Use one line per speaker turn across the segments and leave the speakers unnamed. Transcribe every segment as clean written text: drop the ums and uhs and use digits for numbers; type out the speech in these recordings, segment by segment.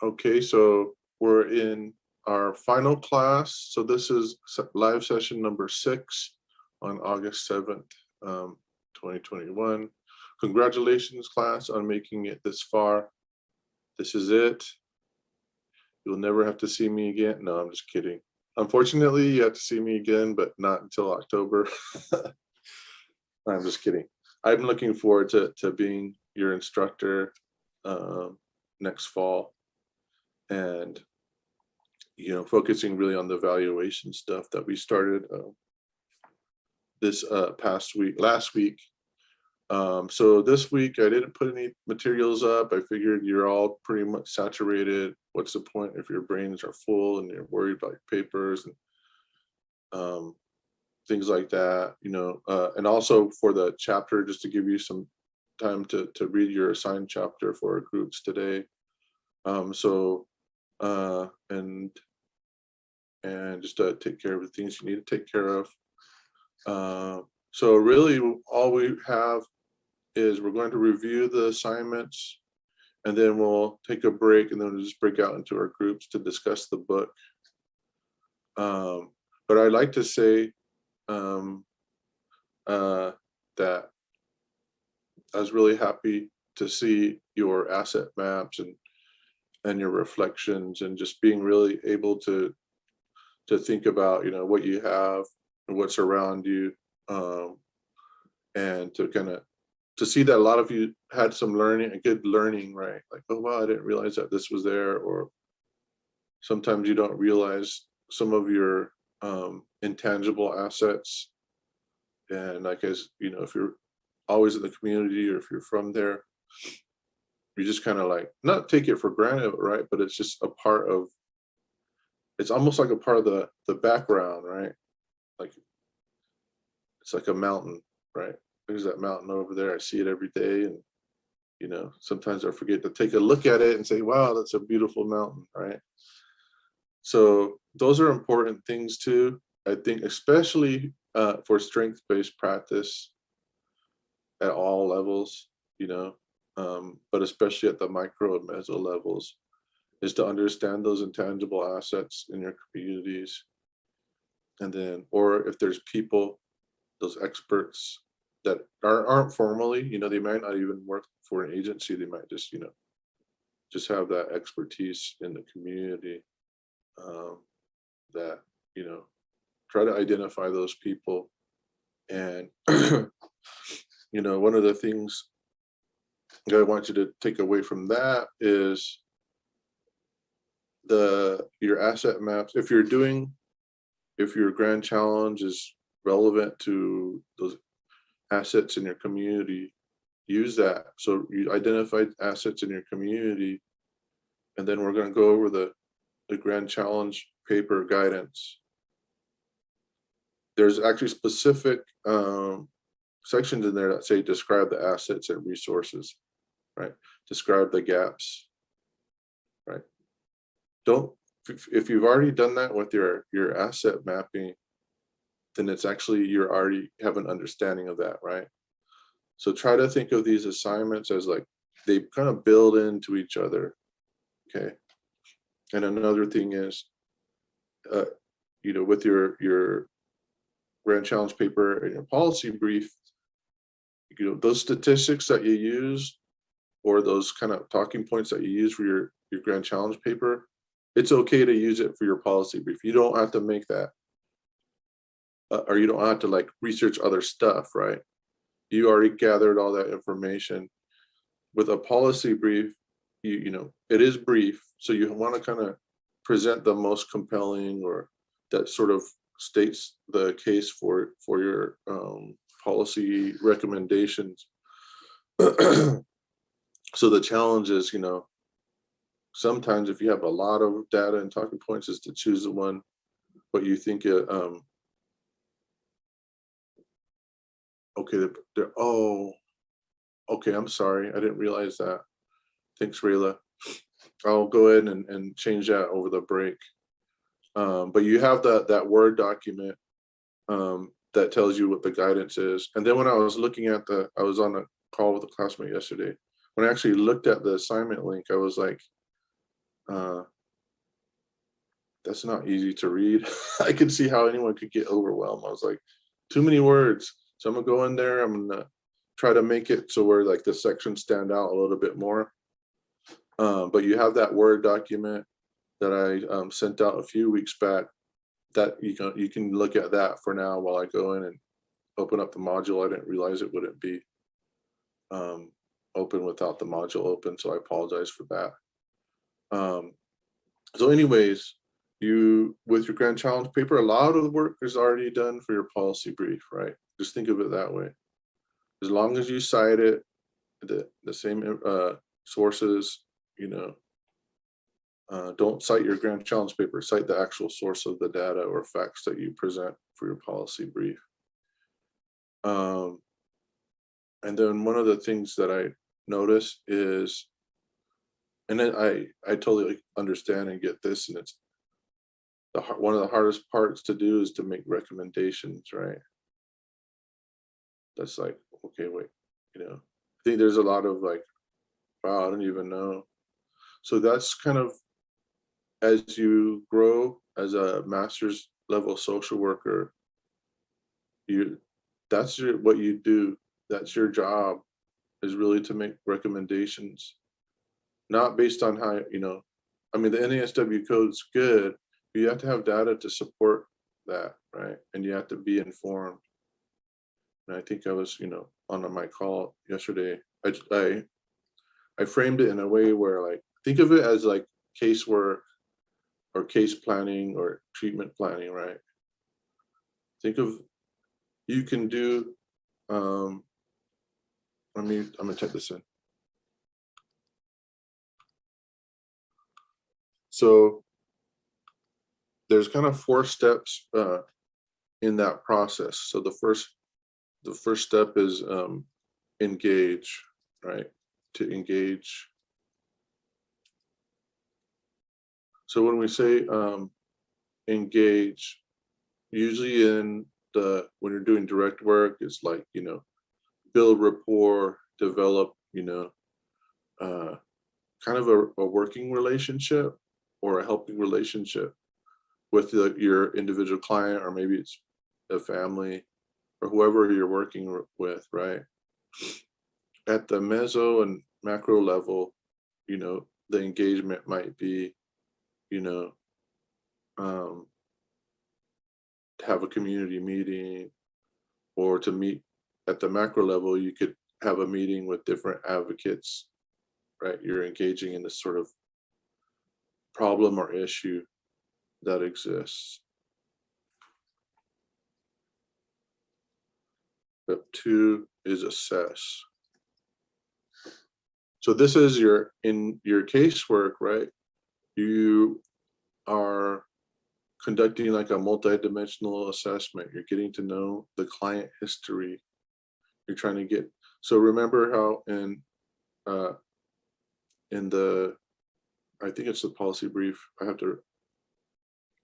Okay, so we're in our final class. So this is live session number 6 on August 7th, 2021. Congratulations, class, on making it this far. This is it. You'll never have to see me again. No, I'm just kidding. Unfortunately, you have to see me again, but not until October. I'm just kidding. I'm looking forward to being your instructor next fall, and focusing really on the evaluation stuff that we started this last week. So this week I didn't put any materials up. I figured you're all pretty much saturated. What's the point if your brains are full and you're worried about your papers and things like that, and also for the chapter, just to give you some time to read your assigned chapter for our groups today. And just to take care of the things you need to take care of. So really all we have is we're going to review the assignments, and then we'll take a break, and then we'll just break out into our groups to discuss the book. But I'd like to say that I was really happy to see your asset maps and your reflections, and just being really able to think about what you have and what's around you, and to see that a lot of you had some learning, a good learning, right? Like, oh wow, I didn't realize that this was there. Or sometimes you don't realize some of your intangible assets, and like, as if you're always in the community, or if you're from there, you just kind of like not take it for granted, right? But it's just a part of, it's almost like a part of the background, right? Like, it's like a mountain, right? There's that mountain over there. I see it every day, and sometimes I forget to take a look at it and say, wow, that's a beautiful mountain, right? So those are important things too, I think, especially for strength-based practice at all levels, but especially at the micro and meso levels, is to understand those intangible assets in your communities. And then, or if there's people, those experts that aren't formally, they might not even work for an agency. They might just, just have that expertise in the community, that, try to identify those people. And, one of the things that I want you to take away from that is your asset maps. If your grand challenge is relevant to those assets in your community, use that. So you identified assets in your community, and then we're going to go over the grand challenge paper guidance. There's actually specific sections in there that say describe the assets and resources, right? Describe the gaps, right? If you've already done that with your asset mapping, then it's actually, you already have an understanding of that, right? So try to think of these assignments as like they kind of build into each other, okay? And another thing is, with your grand challenge paper and your policy brief, those statistics that you use, or those kind of talking points that you use for your grand challenge paper, it's okay to use it for your policy brief. You don't have to make that, or you don't have to like research other stuff, right? You already gathered all that information. With a policy brief, it is brief, so you want to kind of present the most compelling, or that sort of states the case for your policy recommendations. So the challenge is, sometimes if you have a lot of data and talking points, is to choose the one what you think okay, okay, I'm sorry, I didn't realize that. Thanks, Rayla. I'll go ahead and change that over the break. But you have that Word document that tells you what the guidance is. And then when I was looking at I was on a call with a classmate yesterday. When I actually looked at the assignment link, I was like, That's not easy to read. I can see how anyone could get overwhelmed. I was like, too many words. So I'm gonna go in there. I'm gonna try to make it so where like the sections stand out a little bit more. But you have that Word document that I sent out a few weeks back. That you can look at that for now while I go in and open up the module. I didn't realize it wouldn't be open without the module open, so I apologize for that. So anyways, you with your grand challenge paper, a lot of the work is already done for your policy brief, right? Just think of it that way. As long as you cite it, the same sources, don't cite your grand challenge paper, cite the actual source of the data or facts that you present for your policy brief. And then one of the things that I notice is, and then I totally understand and get this, and it's one of the hardest parts to do is to make recommendations, right? That's like, okay, wait, I think there's a lot of like, wow, I don't even know. So that's kind of, as you grow as a master's level social worker, that's what you do. That's your job, is really to make recommendations, not based on how, I mean, the NASW code's good, but you have to have data to support that, right? And you have to be informed. And I think I was, on my call yesterday, I framed it in a way where, like, think of it as like casework or case planning or treatment planning, right? Think of, you can do, I'm gonna type this in. So there's kind of 4 steps in that process. So the first step is engage, right? To engage. So when we say engage, usually when you're doing direct work, it's like, build rapport, develop, kind of a working relationship or a helping relationship with your individual client, or maybe it's a family or whoever you're working with, right? At the meso and macro level, the engagement might be, to have a community meeting, or to meet at the macro level, you could have a meeting with different advocates, right? You're engaging in this sort of problem or issue that exists. Step 2 is assess. So this is in your casework, right? You are conducting like a multidimensional assessment. You're getting to know the client history. You're trying to get, so remember how in the, I think it's the policy brief, I have to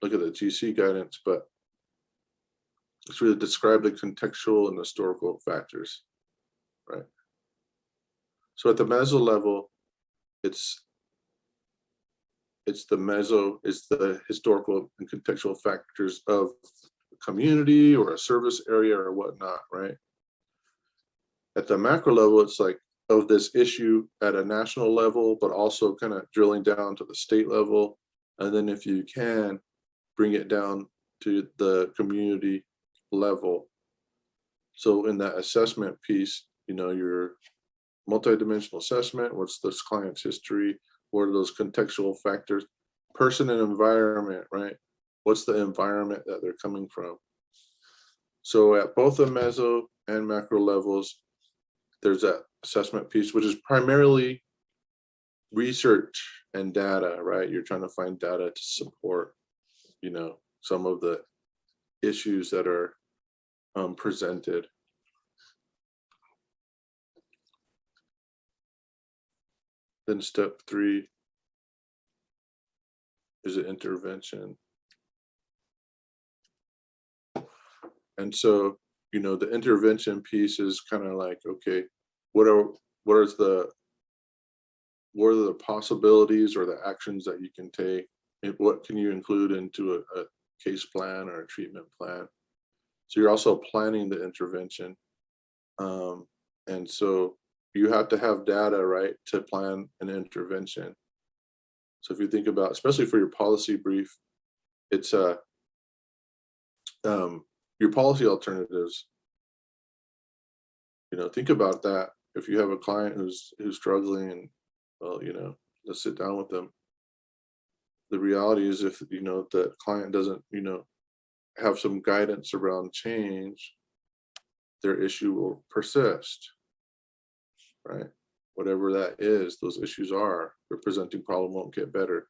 look at the GC guidance, but it's really describe the contextual and historical factors, right? So at the meso level, it's the historical and contextual factors of a community or a service area or whatnot, right? At the macro level, it's like of this issue at a national level, but also kind of drilling down to the state level. And then if you can, bring it down to the community level. So in that assessment piece, your multidimensional assessment, what's this client's history? What are those contextual factors? Person and environment, right? What's the environment that they're coming from? So at both the meso and macro levels, there's that assessment piece, which is primarily research and data, right? You're trying to find data to support, some of the issues that are presented. Then step 3 is an intervention. And so, the intervention piece is kind of like, okay, what what are the possibilities or the actions that you can take, and what can you include into a case plan or a treatment plan. So you're also planning the intervention. And so you have to have data, right, to plan an intervention. So if you think about, especially for your policy brief, it's your policy alternatives. Think about that. If you have a client who's struggling, and well, let's sit down with them. The reality is, if the client doesn't have some guidance around change, their issue will persist, right? Whatever that is, those issues are, their presenting problem won't get better.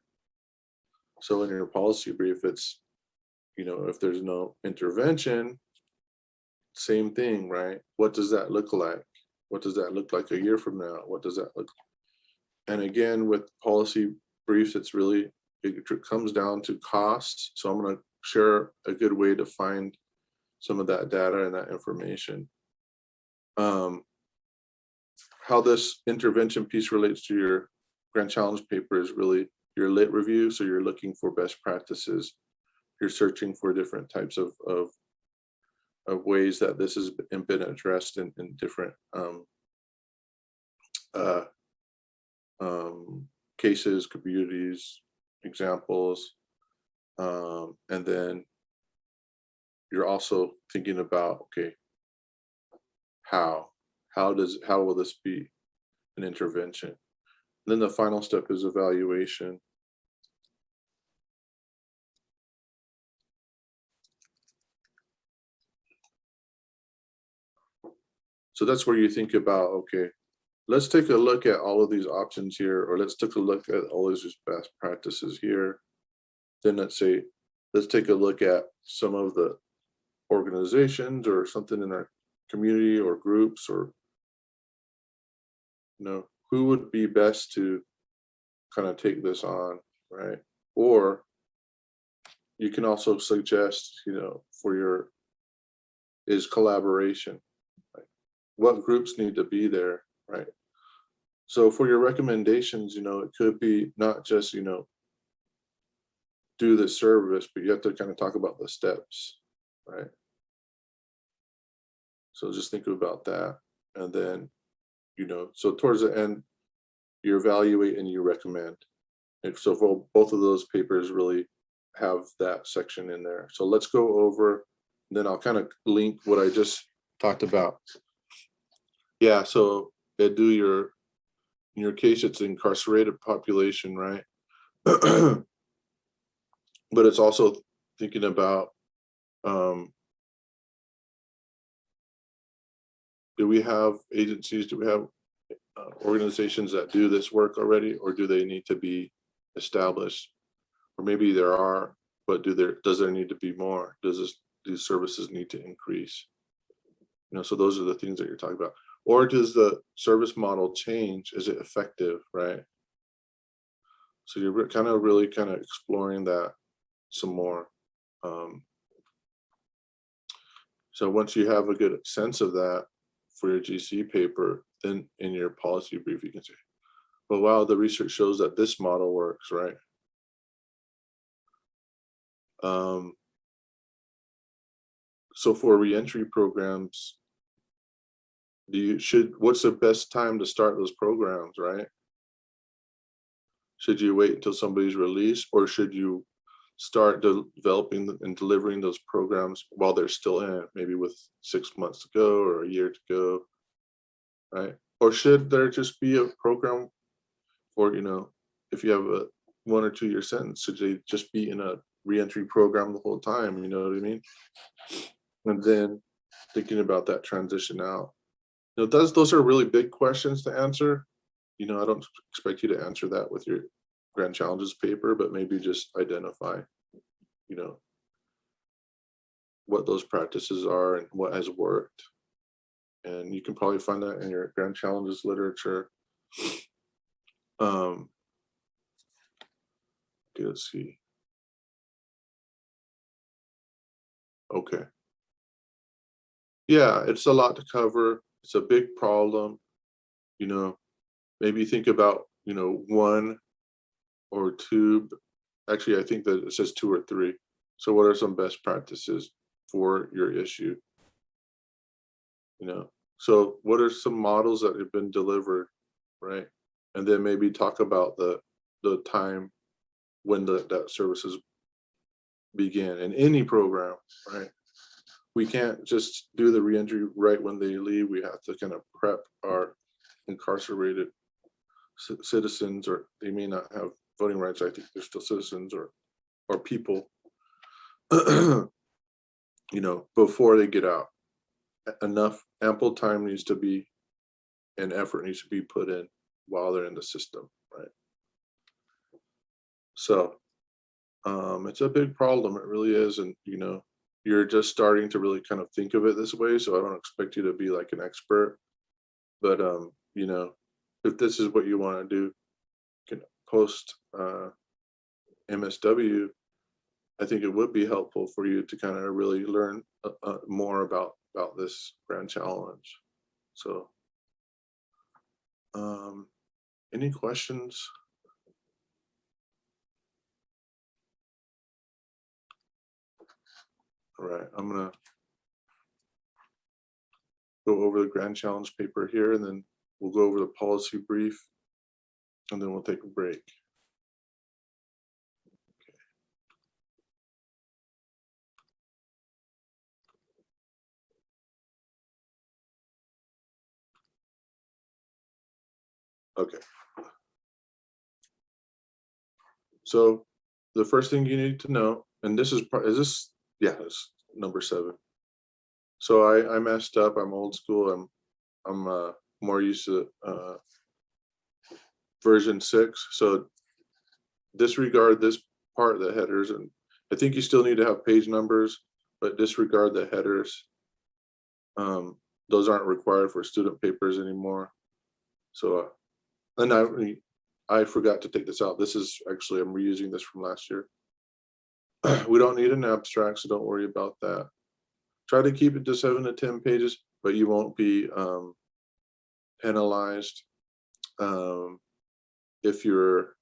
So in your policy brief, it's, if there's no intervention, same thing, right? What does that look like? What does that look like a year from now? What does that look like? And again, with policy briefs, it comes down to costs. So I'm going to share a good way to find some of that data and that information. How this intervention piece relates to your grand challenge paper is really your lit review. So you're looking for best practices. You're searching for different types of ways that this has been addressed in different cases, communities, examples. And then you're also thinking about, okay, how will this be an intervention? And then the final step is evaluation. So that's where you think about, okay, let's take a look at all of these options here, or let's take a look at all these best practices here. Then let's take a look at some of the organizations or something in our community or groups, or who would be best to kind of take this on, right? Or you can also suggest, is collaboration, right? What groups need to be there, right? So for your recommendations, it could be not just, do the service, but you have to kind of talk about the steps, right? So just think about that. And then, so towards the end, you evaluate and you recommend. And so for both of those papers really have that section in there. So let's go over, then I'll kind of link what I just talked about. Yeah, so in your case, it's incarcerated population, right? But it's also thinking about, do we have agencies, do we have organizations that do this work already, or do they need to be established? Or maybe there are, but does there need to be more? These services need to increase? So those are the things that you're talking about. Or does the service model change? Is it effective, right? So you're really exploring that some more. So once you have a good sense of that for your GC paper, then in your policy brief, you can say, well, wow, the research shows that this model works, right? So for reentry programs, what's the best time to start those programs, right? Should you wait until somebody's released, or should you start developing and delivering those programs while they're still in, maybe with 6 months to go or a year to go, right? Or should there just be a program for, if you have a 1 or 2 year sentence, should they just be in a reentry program the whole time? You know what I mean? And then thinking about that transition out. Those are really big questions to answer. I don't expect you to answer that with your grand challenges paper, but maybe just identify, what those practices are and what has worked. And you can probably find that in your grand challenges literature. Okay, let's see. Okay. Yeah, it's a lot to cover. It's a big problem. Maybe think about one or two. Actually, I think that it says 2 or 3. So what are some best practices for your issue? So what are some models that have been delivered, right? And then maybe talk about the time when that services begin in any program, right? We can't just do the reentry right when they leave. We have to kind of prep our incarcerated citizens, or they may not have voting rights. I think they're still citizens or people, before they get out. Enough ample time needs to be, and effort needs to be put in while they're in the system, right? So it's a big problem. It really is. And you're just starting to really kind of think of it this way. So I don't expect you to be like an expert, but if this is what you want to do, post MSW, I think it would be helpful for you to kind of really learn more about this grand challenge. So any questions? All right, I'm gonna go over the grand challenge paper here, and then we'll go over the policy brief, and then we'll take a break. Okay. So the first thing you need to know, and this is this, yeah, it's number 7. So I messed up. I'm old school. I'm more used to version 6. So disregard this part, the headers, and I think you still need to have page numbers, but disregard the headers. Those aren't required for student papers anymore. So, and I forgot to take this out. This is actually, I'm reusing this from last year. We don't need an abstract, so don't worry about that. Try to keep it to 7 to 10 pages, but you won't be penalized if you're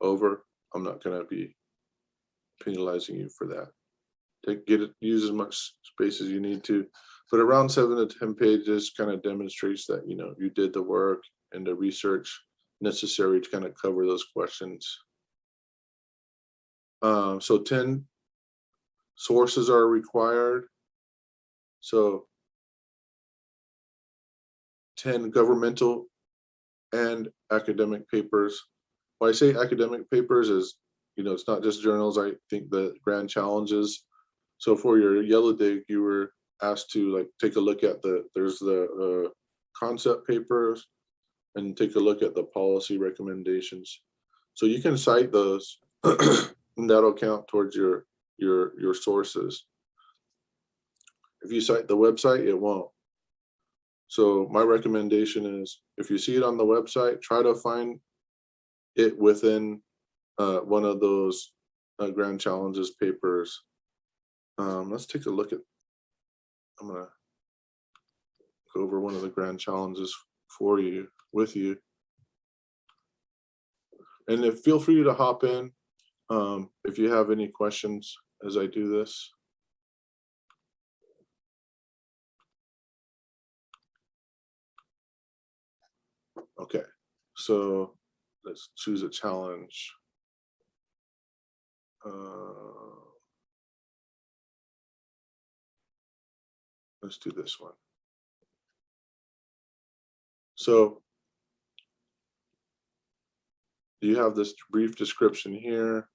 over. I'm not going to be penalizing you for that. Use as much space as you need to, but around 7 to 10 pages kind of demonstrates that you did the work and the research necessary to kind of cover those questions. So 10 sources are required. So 10 governmental and academic papers. When I say academic papers, is it's not just journals. I think the grand challenges. So for your yellow dig, you were asked to take a look at there's the concept papers, and take a look at the policy recommendations. So you can cite those, and that'll count towards your sources. If you cite the website, it won't. So my recommendation is, if you see it on the website, try to find it within one of those grand challenges papers. Let's take a look at, I'm gonna go over one of the grand challenges with you. And feel free to hop in if you have any questions as I do this. Okay, so let's choose a challenge. Let's do this one. So you have this brief description here.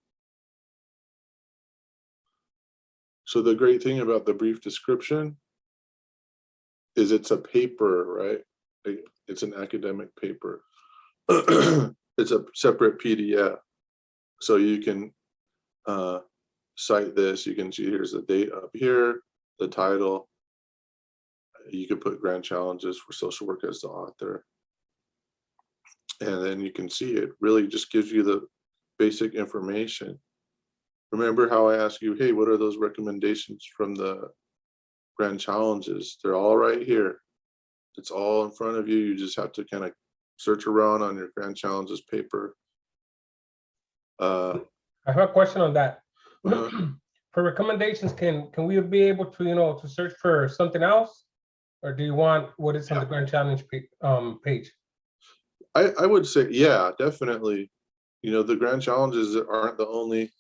So the great thing about the brief description is it's a paper, right? It's an academic paper. It's a separate PDF. So you can cite this. You can see here's the date up here, the title. You could put grand challenges for social work as the author. And then you can see it really just gives you the basic information. Remember how I asked you, hey, what are those recommendations from the grand challenges? They're all right here. It's all in front of you. You just have to kind of search around on your grand challenges paper.
I have a question on that.
Uh,
For recommendations, can we be able to, to search for something else? Or do you want what is on the grand challenge page?
I would say, yeah, definitely. The grand challenges aren't the only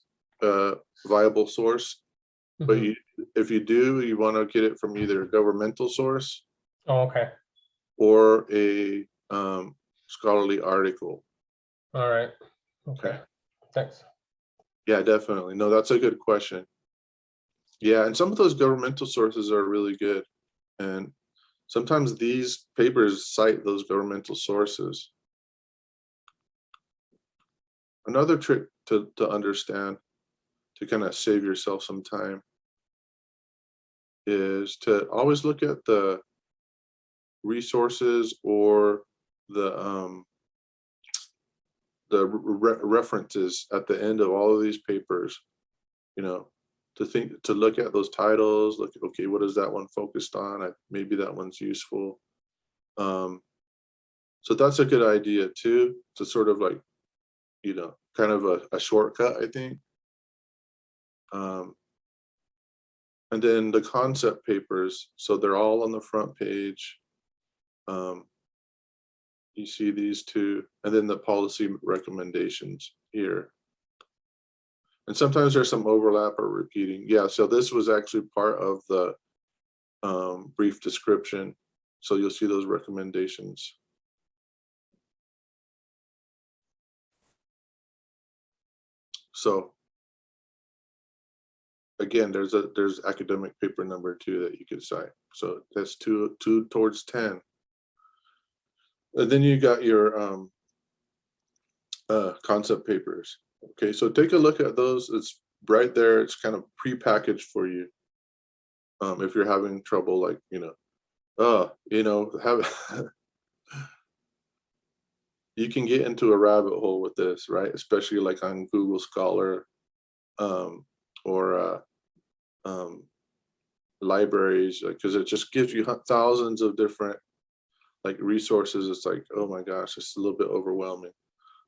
viable source, but if you do, you want to get it from either a governmental source
Oh, okay.
or a scholarly article.
All right. Okay. Thanks.
Yeah, definitely. No, that's a good question. Yeah, and some of those governmental sources are really good. And sometimes these papers cite those governmental sources. Another trick to understand, to kind of save yourself some time, is to always look at the resources or the references at the end of all of these papers, to look at those titles, look, okay, what is that one focused on? Maybe that one's useful. So that's a good idea too, to sort of like, kind of a shortcut, I think. And then the concept papers, so they're all on the front page. You see these two, and then the policy recommendations here. And sometimes there's some overlap or repeating. Yeah, so this was actually part of the brief description. So you'll see those recommendations. So again, there's academic paper number 2 that you could cite. So that's two towards 10. And then you got your concept papers. Okay, so take a look at those. It's right there. It's kind of pre-packaged for you. If you're having trouble, like, have you can get into a rabbit hole with this, right? Especially like on Google Scholar, or libraries, because it just gives you thousands of different like resources. It's like, oh my gosh, it's a little bit overwhelming.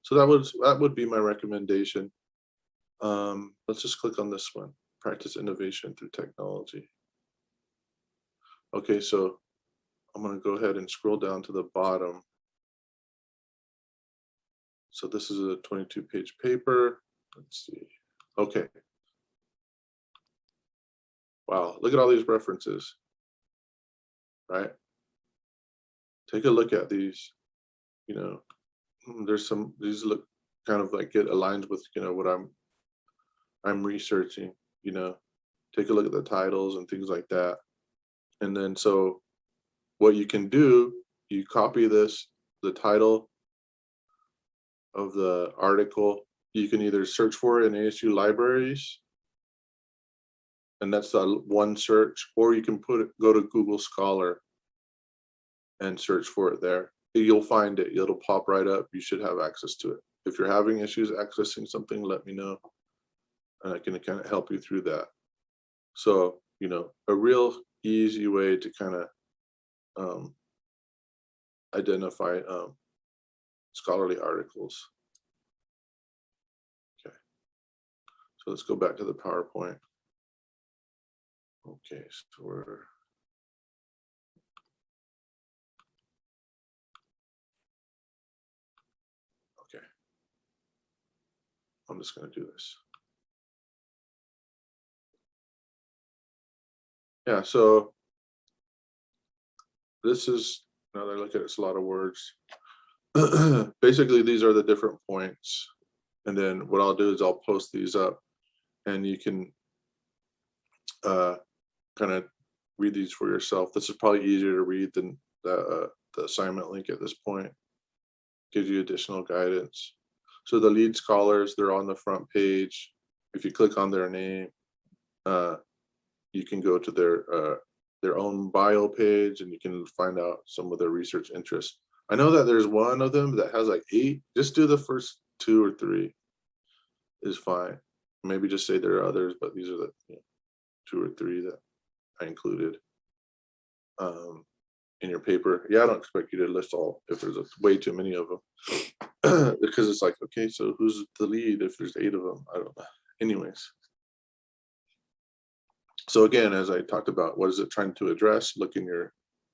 So that would be my recommendation. Let's just click on this one, practice innovation through technology. Okay, so I'm going to go ahead and scroll down to the bottom. So this is a 22-page paper. Let's see. Okay. Wow, look at all these references, right? Take a look at these. There's these look kind of like it aligns with what I'm researching. Take a look at the titles and things like that. And then so what you can do, you copy the title of the article. You can either search for it in ASU libraries, and that's the one search, or you can go to Google Scholar and search for it there. You'll find it. It'll pop right up. You should have access to it. If you're having issues accessing something, let me know, and I can kind of help you through that. So, a real easy way to kind of identify scholarly articles. Okay, so let's go back to the PowerPoint. Okay, so we're okay. I'm just going to do this. Yeah, so this is, now that I look at it, it's a lot of words. Basically, these are the different points. And then what I'll do is I'll post these up, and you can kind of read these for yourself. This is probably easier to read than the assignment link at this point. Gives you additional guidance. So the lead scholars, they're on the front page. If you click on their name, you can go to their own bio page, and you can find out some of their research interests. I know that there's one of them that has like 8. Just do the first 2 or 3 is fine. Maybe just say there are others, but these are the 2 or 3 that I included. in your paper. Yeah, I don't expect you to list all if there's way too many of them, because it's like, okay, so who's the lead if there's 8 of them? I don't know. Anyways. So again, as I talked about, what is it trying to address? Look in your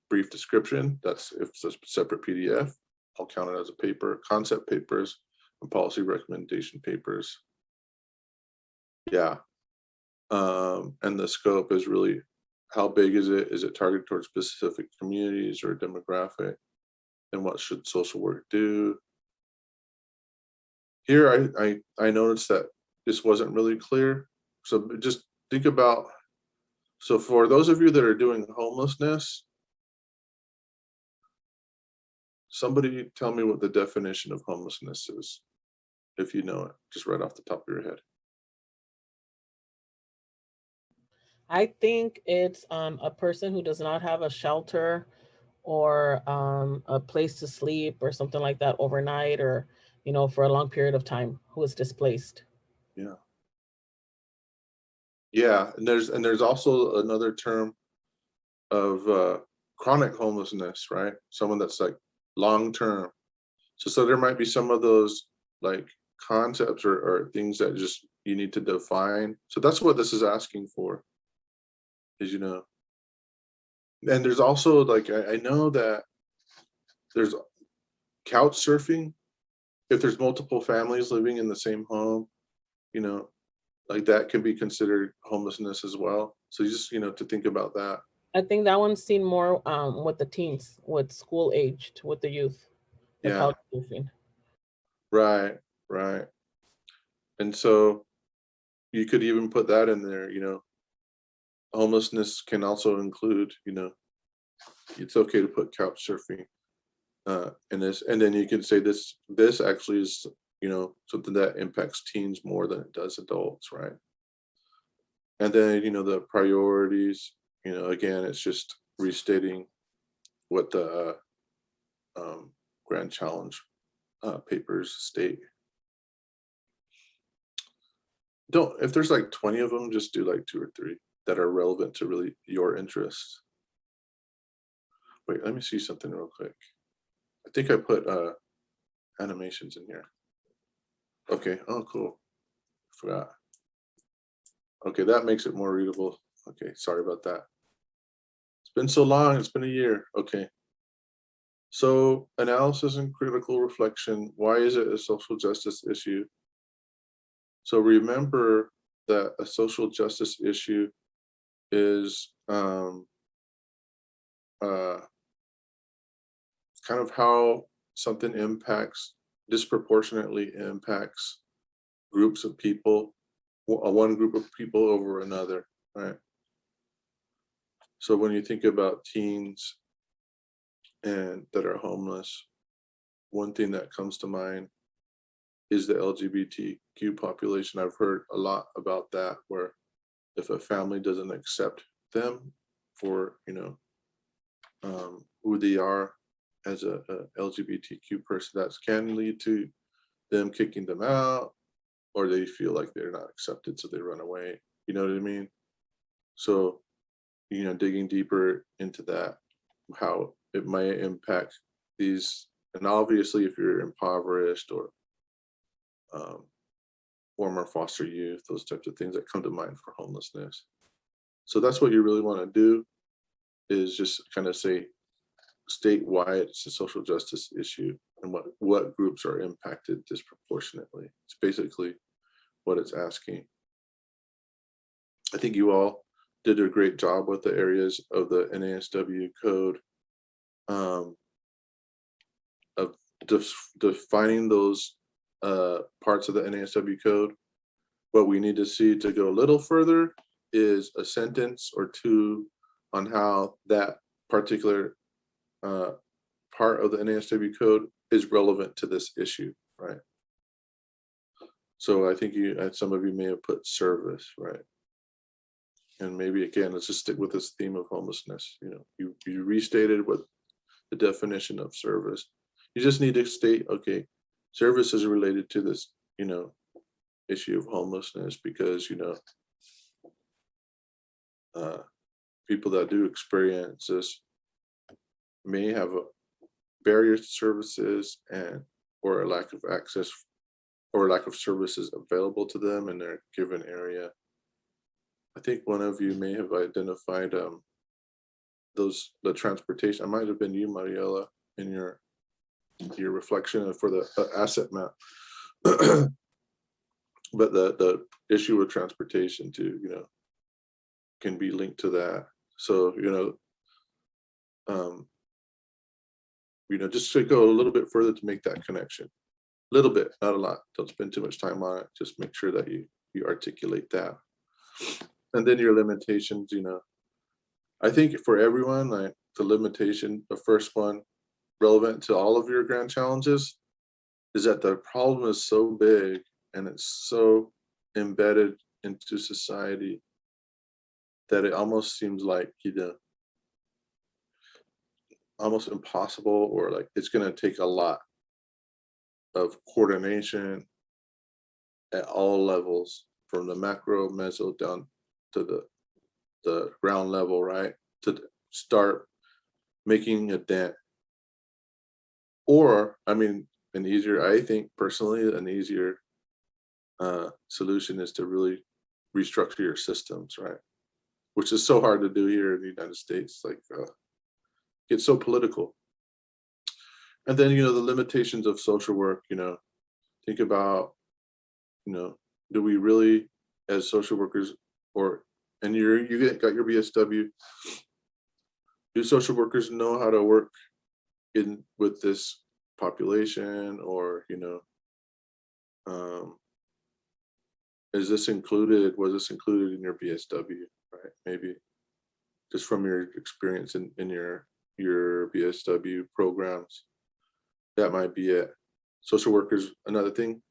brief description. That's if it's a separate PDF, I'll count it as a paper. Concept papers and policy recommendation papers. Yeah. And the scope is really, how big is it? Is it targeted towards specific communities or demographic? And what should social work do? Here, I noticed that this wasn't really clear. So just think about, so for those of you that are doing homelessness, somebody tell me what the definition of homelessness is, if you know it, just right off the top of your head.
I think it's a person who does not have a shelter or a place to sleep or something like that overnight, or for a long period of time, who is displaced.
Yeah. Yeah, and there's also another term of chronic homelessness, right? Someone that's like long term. So there might be some of those like concepts or things that just you need to define. So that's what this is asking for, is and there's also like I know that there's couch surfing. If there's multiple families living in the same home, like that can be considered homelessness as well. So you just to think about that.
I think that one's seen more with the teens, with school aged, with the youth, the
Yeah,
couch surfing.
right, right. And so you could even put that in there, homelessness can also include, it's okay to put couch surfing in this, and then you can say this actually is, something that impacts teens more than it does adults, right? And then, the priorities, again, it's just restating what the Grand Challenge papers state. Don't, if there's like 20 of them, just do like 2 or 3 that are relevant to really your interests. Wait, let me see something real quick. I think I put animations in here. Okay, oh cool. Forgot. Okay, that makes it more readable. Okay, sorry about that. It's been so long, it's been a year. Okay. So analysis and critical reflection, why is it a social justice issue? So remember that a social justice issue is kind of how something disproportionately impacts groups of people, one group of people over another, right? So when you think about teens and that are homeless, one thing that comes to mind is the LGBTQ population. I've heard a lot about that, where if a family doesn't accept them for who they are as a LGBTQ person, that can lead to them kicking them out, or they feel like they're not accepted, so they run away. You know what I mean? So, digging deeper into that, how it might impact these, and obviously if you're impoverished or former foster youth, those types of things that come to mind for homelessness. So that's what you really want to do, is just kind of state why it's a social justice issue and what groups are impacted disproportionately. It's basically what it's asking. I think you all did a great job with the areas of the NASW code, of defining those parts of the NASW code. What we need to see to go a little further is a sentence or 2 on how that particular part of the NASW code is relevant to this issue, right? So I think some of you may have put service, right? And maybe again, let's just stick with this theme of homelessness. You restated what the definition of service. You just need to state, okay, service is related to this, issue of homelessness, because people that do experience this may have a barriers to services or a lack of access or lack of services available to them in their given area. I think one of you may have identified the transportation. I might have been you, Mariela, in your reflection for the asset map. But the issue of transportation too, can be linked to that. So, just to go a little bit further to make that connection. A little bit, not a lot. Don't spend too much time on it. Just make sure that you articulate that. And then your limitations, I think for everyone, like the limitation, the first one relevant to all of your grand challenges is that the problem is so big and it's so embedded into society that it almost seems like, almost impossible, or like it's going to take a lot of coordination at all levels, from the macro, meso down to the ground level, right? To start making a dent. Or, I think personally, an easier solution is to really restructure your systems, right? Which is so hard to do here in the United States, like it's so political. And then, the limitations of social work, think about, do we really, as social workers, and you got your BSW, do social workers know how to work with this population, or, was this included in your BSW, right? Maybe just from your experience in your BSW programs, that might be it. Social workers, another thing,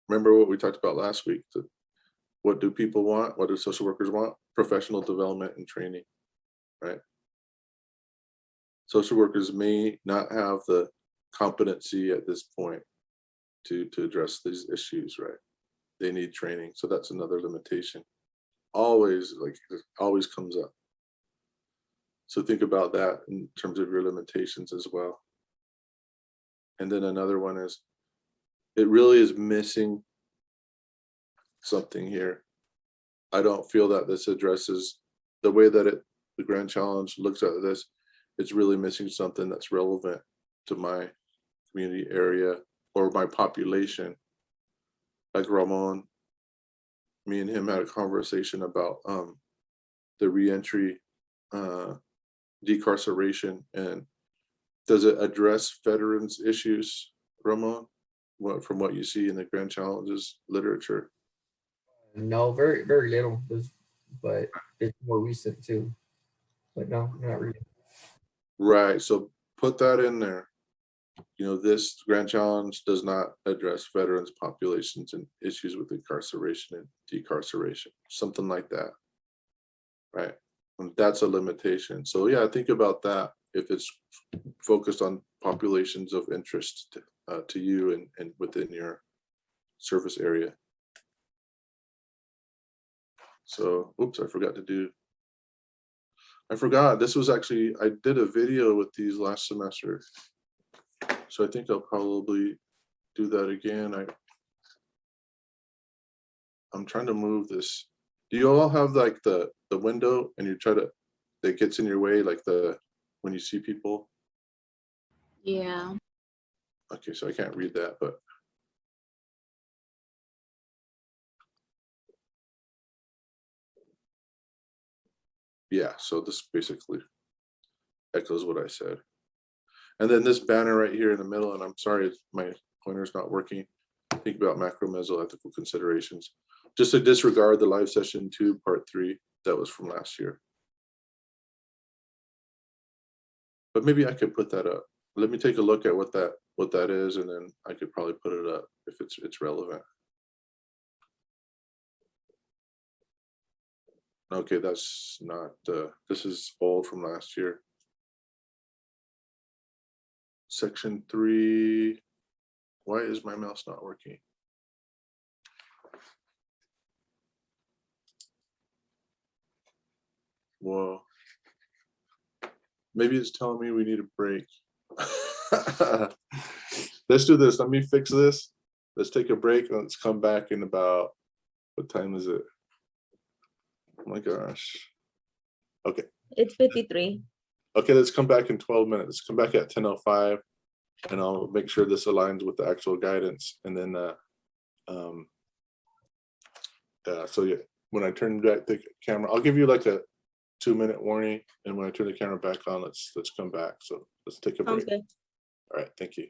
remember what we talked about last week, what do people want? What do social workers want? Professional development and training, right? Social workers may not have the competency at this point to address these issues, right? They need training. So that's another limitation. Always comes up. So think about that in terms of your limitations as well. And then another one is, it really is missing something here. I don't feel that this addresses the way that the Grand Challenge looks at this. It's really missing something that's relevant to my community area or my population. Like Ramon, me and him had a conversation about the reentry, decarceration, and does it address veterans issues, Ramon? From what you see in the Grand Challenges literature?
No, very, very little, but it's more recent too. But no, not really.
Right, so put that in there. This Grand Challenge does not address veterans populations and issues with incarceration and decarceration, something like that, right? And that's a limitation. So yeah, think about that if it's focused on populations of interest to you and within your service area. So, oops, I forgot, this was actually, I did a video with these last semester. So I think I'll probably do that again. I'm trying to move this. Do you all have like the window and you that gets in your way, like when you see people?
Yeah.
Okay, so I can't read that, but. Yeah, so this basically echoes what I said. And then this banner right here in the middle, and I'm sorry, my pointer's not working. Think about macro meso ethical considerations. Just to disregard the live session 2, part 3, that was from last year. But maybe I could put that up. Let me take a look at what that is, and then I could probably put it up if it's relevant. Okay, that's not, this is old from last year. Section 3, why is my mouse not working? Whoa. Maybe it's telling me we need a break. Let's do this. Let me fix this. Let's take a break. Let's come back in about, what time is it? Oh my gosh. Okay.
It's 53.
Okay, let's come back in 12 minutes. Let's come back at 10:05 and I'll make sure this aligns with the actual guidance. And then, so yeah, when I turn back the camera, I'll give you like a 2-minute warning. And when I turn the camera back on, let's come back. So let's take a
Sounds
break.
good.
All right, thank you.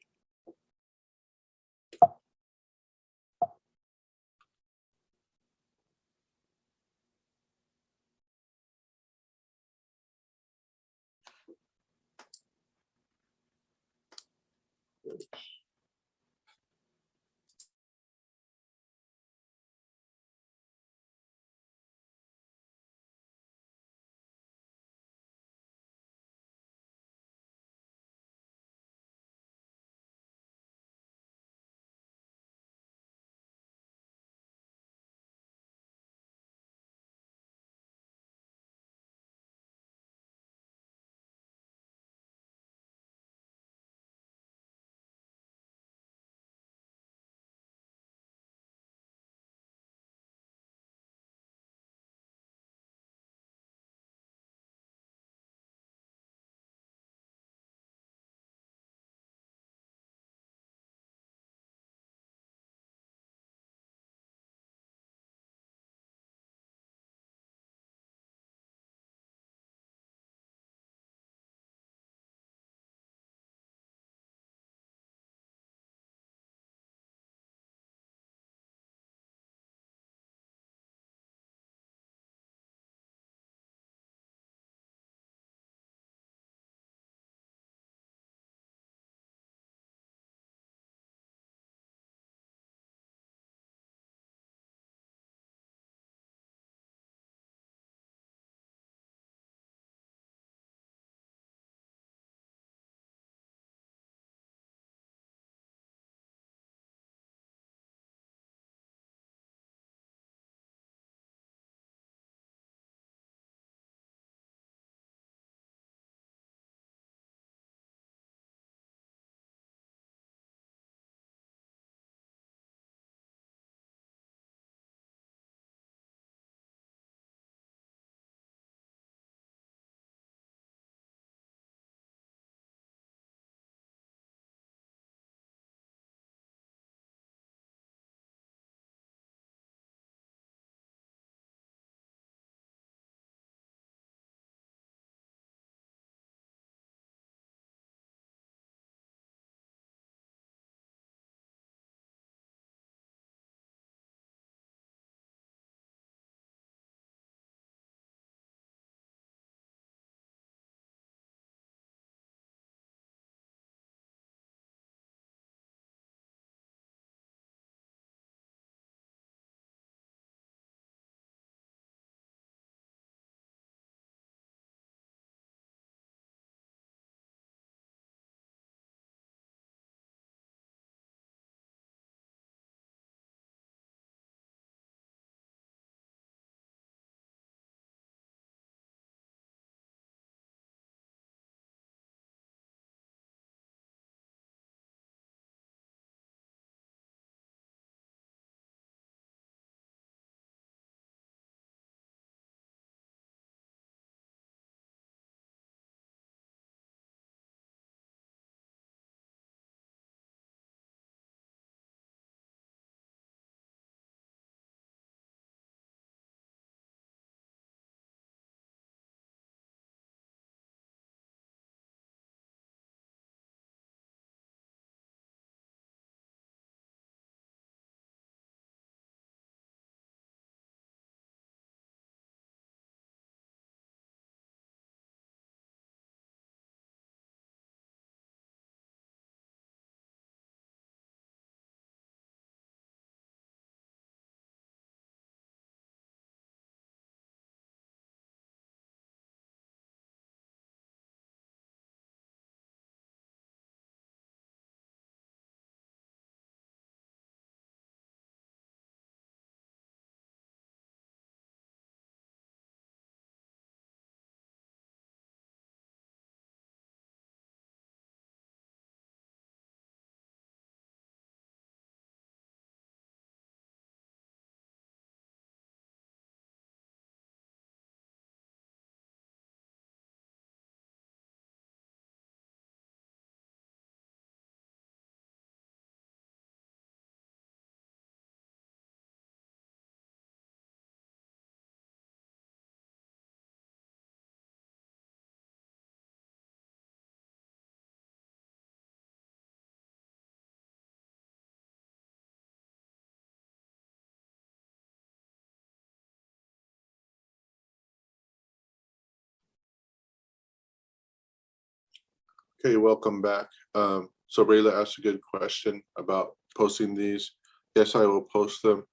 Okay, welcome back. So Rayla asked a good question about posting these. Yes, I will post them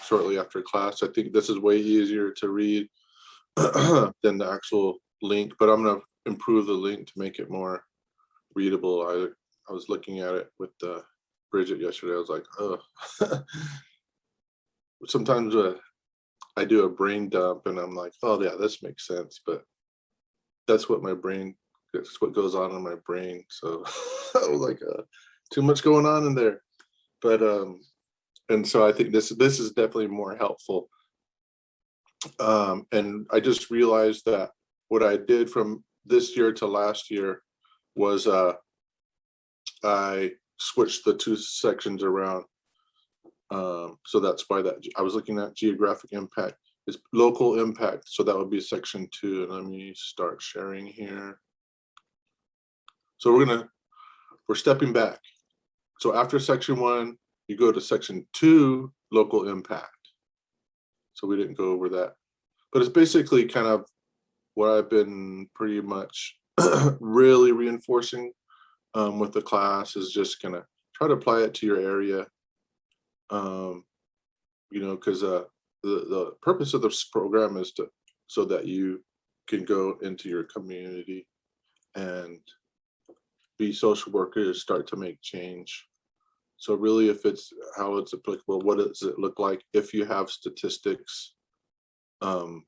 shortly after class. I think this is way easier to read than the actual link, but I'm gonna improve the link to make it more readable. I was looking at it with Bridget yesterday. I was like, oh. Sometimes I do a brain dump and I'm like, oh yeah, this makes sense, but that's what that's what goes on in my brain. So I was like, too much going on in there. But and so I think this is definitely more helpful. And I just realized that what I did from this year to last year was I switched the two sections around. So that's why that I was looking at geographic impact is local impact. So that would be section 2. And let me start sharing here. So we're stepping back. So after section 1, you go to section 2, local impact. So we didn't go over that, but it's basically kind of what I've been pretty much really reinforcing with the class is just gonna try to apply it to your area. You know, because the purpose of this program is so that you can go into your community and be social workers, start to make change. So really, if it's how it's applicable, what does it look like if you have statistics? You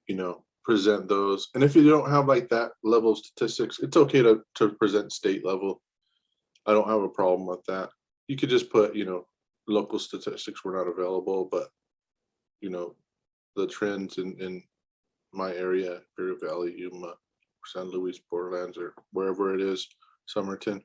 know, present those. And if you don't have like that level of statistics, it's okay to present state level. I don't have a problem with that. You could just put, you know, local statistics were not available, but you know, the trends in my area, Imperial Valley, Yuma, San Luis, Borderlands, or wherever it is, Somerton.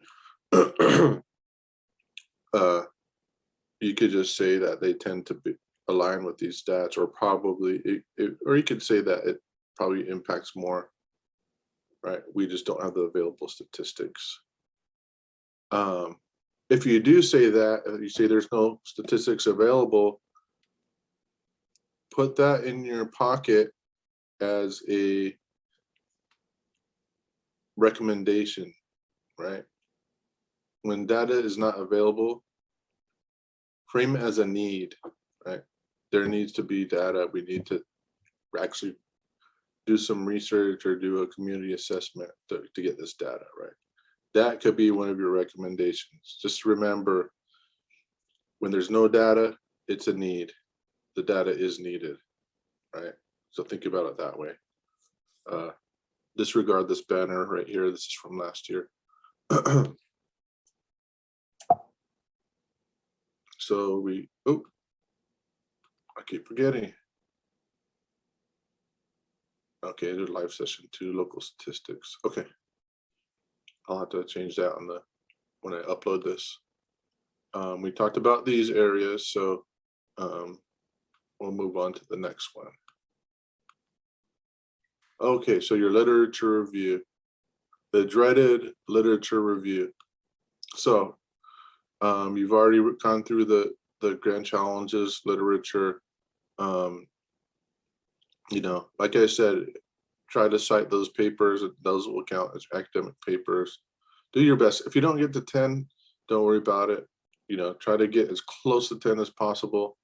You could just say that they tend to be aligned with these stats, or probably, or you could say that it probably impacts more, right? We just don't have the available statistics. If you do say that, if you say there's no statistics available, put that in your pocket as a recommendation, right? When data is not available, frame it as a need, right? There needs to be data. We need to actually do some research or do a community assessment to get this data, right? That could be one of your recommendations. Just remember, when there's no data, it's a need. The data is needed, right? So think about it that way. Disregard this banner right here. This is from last year. So I keep forgetting. Okay, there's live session 2, local statistics. Okay, I'll have to change that when I upload this. We talked about these areas, so we'll move on to the next one. Okay, so your literature review, the dreaded literature review. So you've already gone through the grand challenges, literature. You know, like I said, try to cite those papers. Those will count as academic papers. Do your best. If you don't get to 10, don't worry about it. You know, try to get as close to 10 as possible.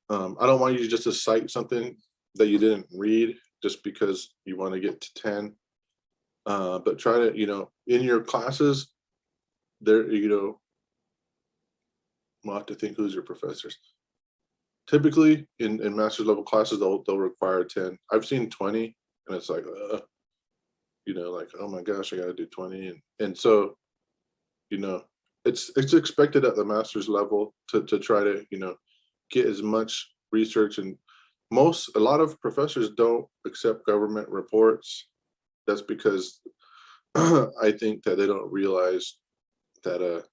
I don't want you just to cite something that you didn't read just because you want to get to 10. But try to, you know, in your classes, there, you know, we'll have to think who's your professors. Typically in master's level classes, they'll require 10. I've seen 20 and it's like, you know, like, oh my gosh, I got to do 20. And so, you know, it's expected at the master's level to try to, you know, get as much research. And a lot of professors don't accept government reports. That's because I think that they don't realize that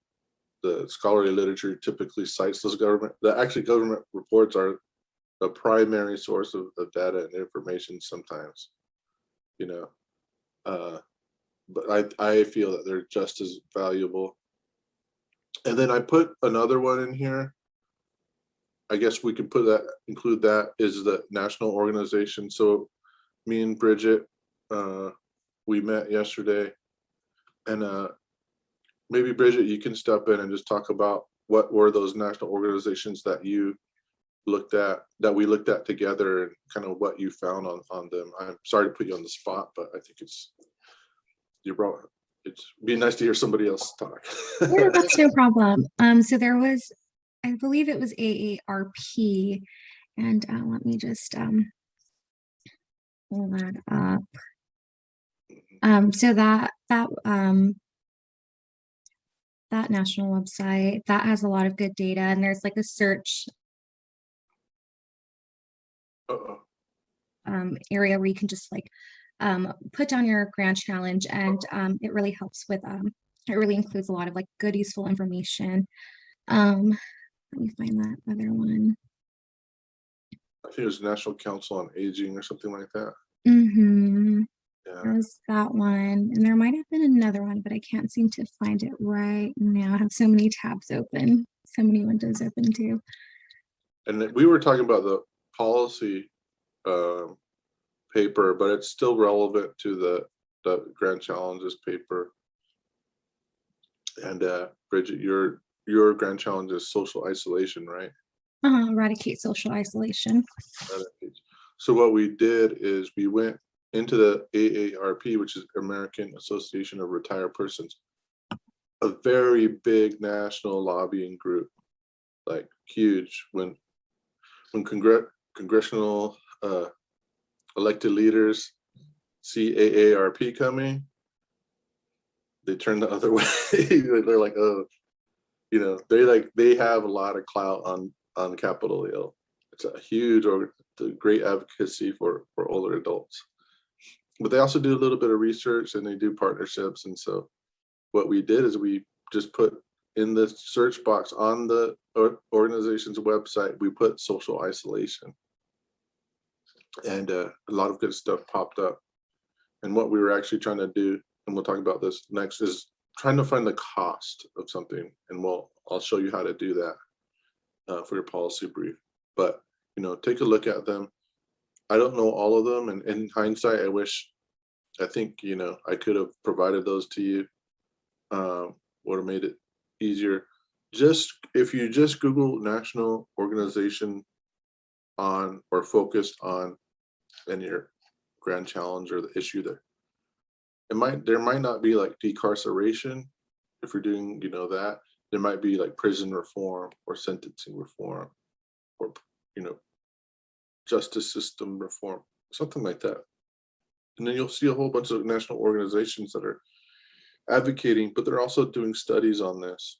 the scholarly literature typically cites those government reports are the primary source of data and information sometimes, you know. But I feel that they're just as valuable. And then I put another one in here. I guess we could include that is the national organization. So me and Bridget we met yesterday, and maybe Bridget, you can step in and just talk about what were those national organizations that you looked at, that we looked at together, and kind of what you found on them. I'm sorry to put you on the spot, but I think it's be nice to hear somebody else talk.
Yeah, that's no problem. So there was, I believe it was AARP, and let me just pull that up. So that national website that has a lot of good data, and there's like a search
Uh-oh.
area where you can just like put down your grand challenge, and it really helps with it really includes a lot of like good useful information. Let me find that other one.
I think it was National Council on Aging or something like that.
Mm-hmm.
Yeah.
There's that one, and there might have been another one, but I can't seem to find it right now. I have so many tabs open, so many windows open too.
And then we were talking about the policy paper, but it's still relevant to the Grand Challenges paper. And Bridget, your Grand Challenge is social isolation, right?
Eradicate social isolation.
So what we did is we went into the AARP, which is American Association of Retired Persons, a very big national lobbying group, like huge. When congressional elected leaders see AARP coming, they turn the other way. They're like, oh, you know, they have a lot of clout on Capitol Hill. It's a huge great advocacy for older adults. But they also do a little bit of research, and they do partnerships. And so what we did is we just put in the search box on the organization's website, we put social isolation. And a lot of good stuff popped up. And what we were actually trying to do, and we'll talk about this next, is trying to find the cost of something. And I'll show you how to do that for your policy brief. But, you know, take a look at them. I don't know all of them, and in hindsight, I think, you know, I could have provided those to you, would have made it easier. If you just Google national organization on or focused on in your Grand Challenge or the issue there, there might not be like decarceration if you're doing, you know, that. There might be like prison reform or sentencing reform, or, you know, justice system reform, something like that. And then you'll see a whole bunch of national organizations that are advocating, but they're also doing studies on this.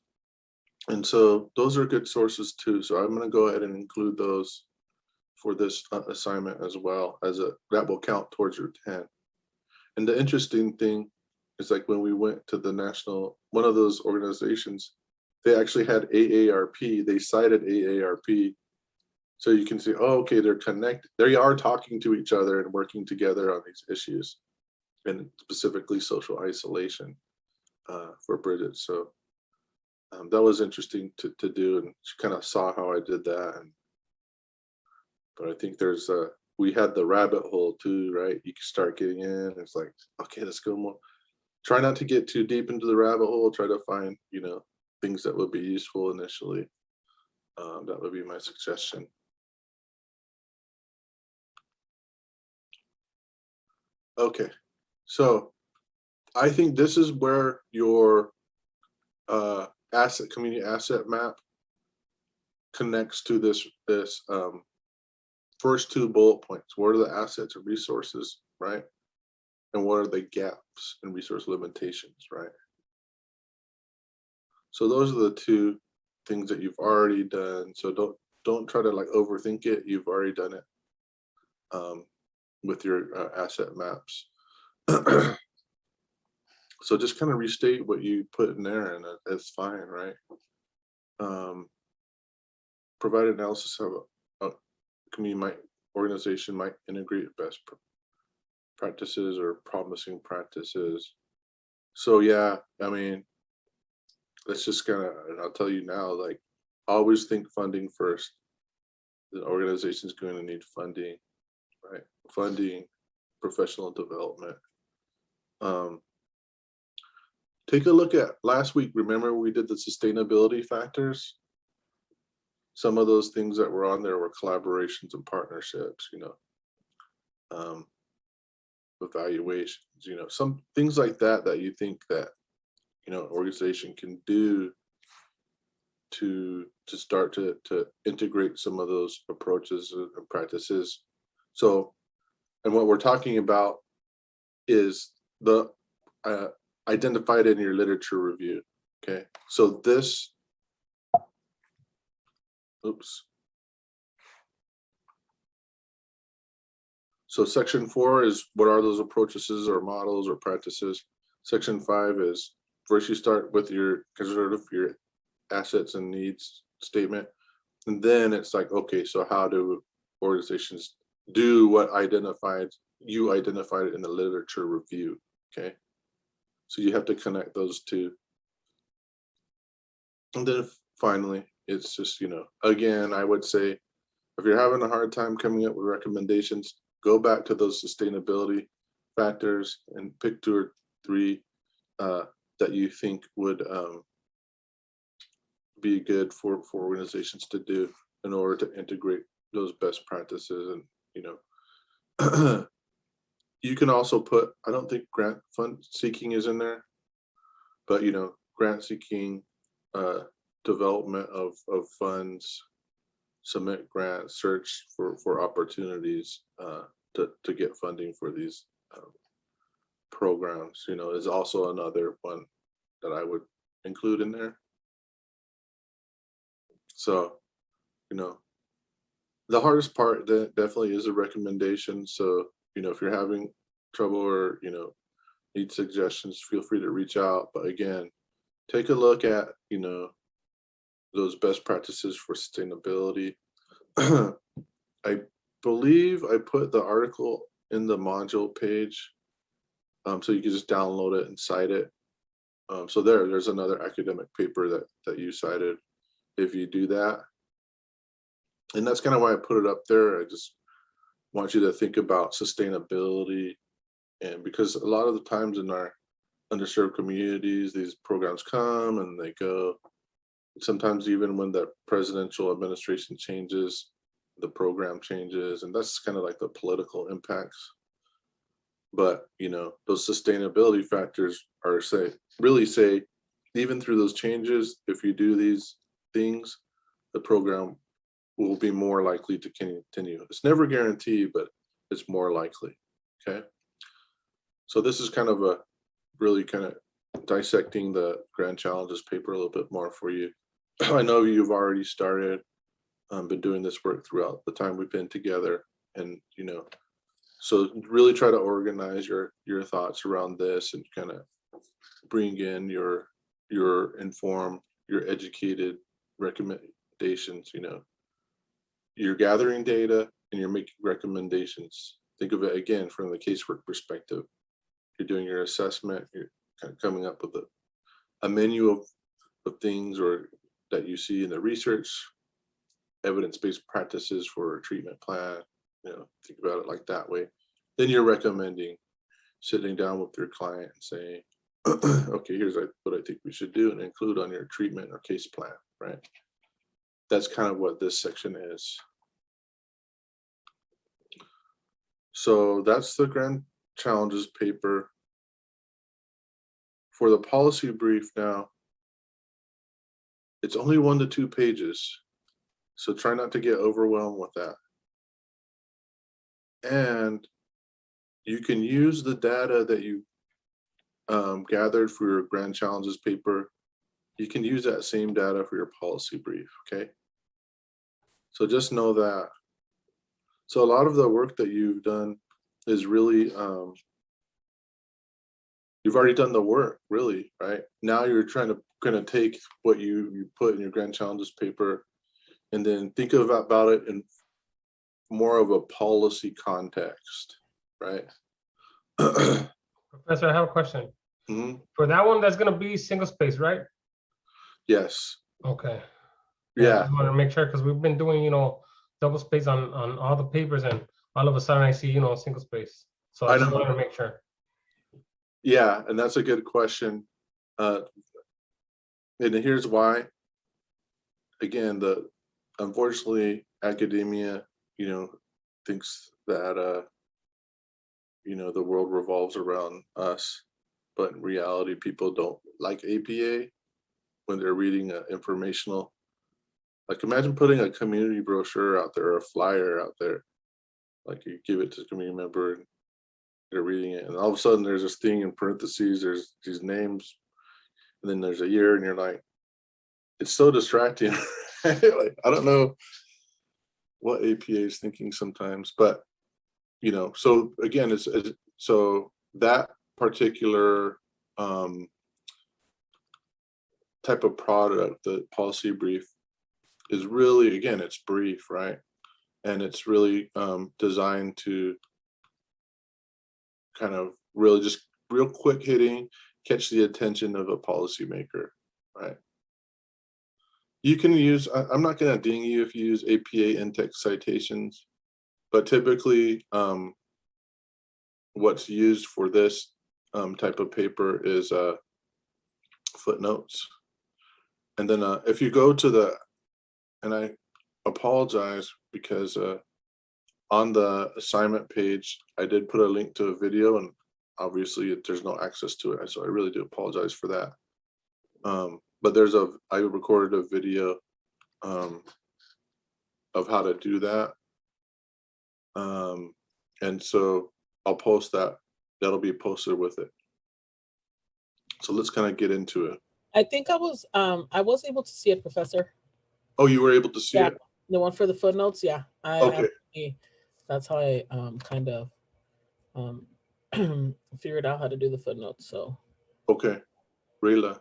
And so those are good sources too. So I'm going to go ahead and include those for this assignment as well, that will count towards your 10. And the interesting thing is, like, when we went to the national, one of those organizations, they actually had AARP. They cited AARP. So you can see, oh, okay, they're connected. They are talking to each other and working together on these issues, and specifically social isolation for Bridget. So that was interesting to do, and she kind of saw how I did that. But I think we had the rabbit hole too, right? You can start getting in. It's like, okay, let's go more. Try not to get too deep into the rabbit hole. Try to find, you know, things that would be useful initially. That would be my suggestion. Okay, so I think this is where your community asset map connects to this first two bullet points. What are the assets and resources, right? And what are the gaps and resource limitations, right? So those are the two things that you've already done. So don't try to like overthink it. You've already done it with your asset maps. So just kind of restate what you put in there, and that's fine, right? Provide analysis of a community organization might integrate best practices or promising practices. So yeah, I mean, let's just kind of, and I'll tell you now, like, always think funding first. The organization is going to need funding, right? Funding, professional development, take a look at last week. Remember we did the sustainability factors? Some of those things that were on there were collaborations and partnerships, evaluations, some things like that, that you think that, organization can do to start to integrate some of those approaches and practices. So, and what we're talking about is the identified in your literature review. Okay, so this, so section 4 is what are those approaches or models or practices. Section 5 is first you start with your sort of your assets and needs statement, and then it's like, okay, so how do organizations do what you identified in the literature review? Okay, so you have to connect those two. And then finally, it's just, again, I would say if you're having a hard time coming up with recommendations, go back to those sustainability factors and pick 2 or 3 that you think would be good for organizations to do in order to integrate those best practices. And you can also put, I don't think grant fund seeking is in there, but grant seeking, development of funds, submit grants, search for opportunities to get funding for these programs, is also another one that I would include in there. So, the hardest part definitely is a recommendation. So, if you're having trouble or, need suggestions, feel free to reach out. But again, take a look at, those best practices for sustainability. I believe I put the article in the module page, so you can just download it and cite it. So there's another academic paper that you cited if you do that. And that's kind of why I put it up there. I just want you to think about sustainability, and because a lot of the times in our underserved communities, these programs come and they go. Sometimes even when the presidential administration changes, the program changes, and that's kind of like the political impacts. But those sustainability factors are really say, even through those changes, if you do these things, the program will be more likely to continue. It's never guaranteed, but it's more likely. Okay. So this is kind of a really kind of dissecting the grand challenges paper a little bit more for you. I know you've already started, been doing this work throughout the time we've been together, and so really try to organize your thoughts around this and kind of bring in your informed, your educated recommendations. You're gathering data and you're making recommendations. Think of it again from the casework perspective. You're doing your assessment, you're kind of coming up with a menu of things or that you see in the research, evidence-based practices for a treatment plan. Think about it like that way. Then you're recommending sitting down with your client and saying, okay, here's what I think we should do and include on your treatment or case plan, right? That's kind of what this section is. So that's the grand challenges paper. For the policy brief now, it's only 1 to 2 pages. So try not to get overwhelmed with that. And you can use the data that you gathered for your grand challenges paper. You can use that same data for your policy brief, okay? So just know that. So a lot of the work that you've done is really, you've already done the work, really, right? Now you're trying to kind of take what you put in your grand challenges paper and then think about it in more of a policy context, right?
Professor, I have a question.
Mm-hmm.
For that one, that's gonna be single space, right?
Yes.
Okay.
Yeah.
I just want to make sure because we've been doing, double space on all the papers, and all of a sudden I see, single space. So I just wanted to make sure.
Yeah, and that's a good question. And here's why. Again, unfortunately, academia, thinks that the world revolves around us, but in reality, people don't like APA when they're reading informational. Like, imagine putting a community brochure out there or a flyer out there. Like, you give it to a community member and they're reading it, and all of a sudden there's this thing in parentheses, there's these names, and then there's a year, and you're like, it's so distracting. Like, I don't know what APA is thinking sometimes, but so again, so that particular type of product, the policy brief, is really, again, it's brief, right? And it's really designed to kind of really just real quick hitting, catch the attention of a policymaker, right? You can use, I'm not going to ding you if you use APA in-text citations, but typically what's used for this type of paper is footnotes. And then if you go to and I apologize because on the assignment page, I did put a link to a video, and obviously there's no access to it. So I really do apologize for that. But I recorded a video of how to do that. And so I'll post that. That'll be posted with it. So let's kind of get into it.
I think I was able to see it, Professor.
Oh, you were able to see it?
The one for the footnotes, yeah.
Okay.
That's how I kind of figured out how to do the footnotes. So
Okay. Rayla,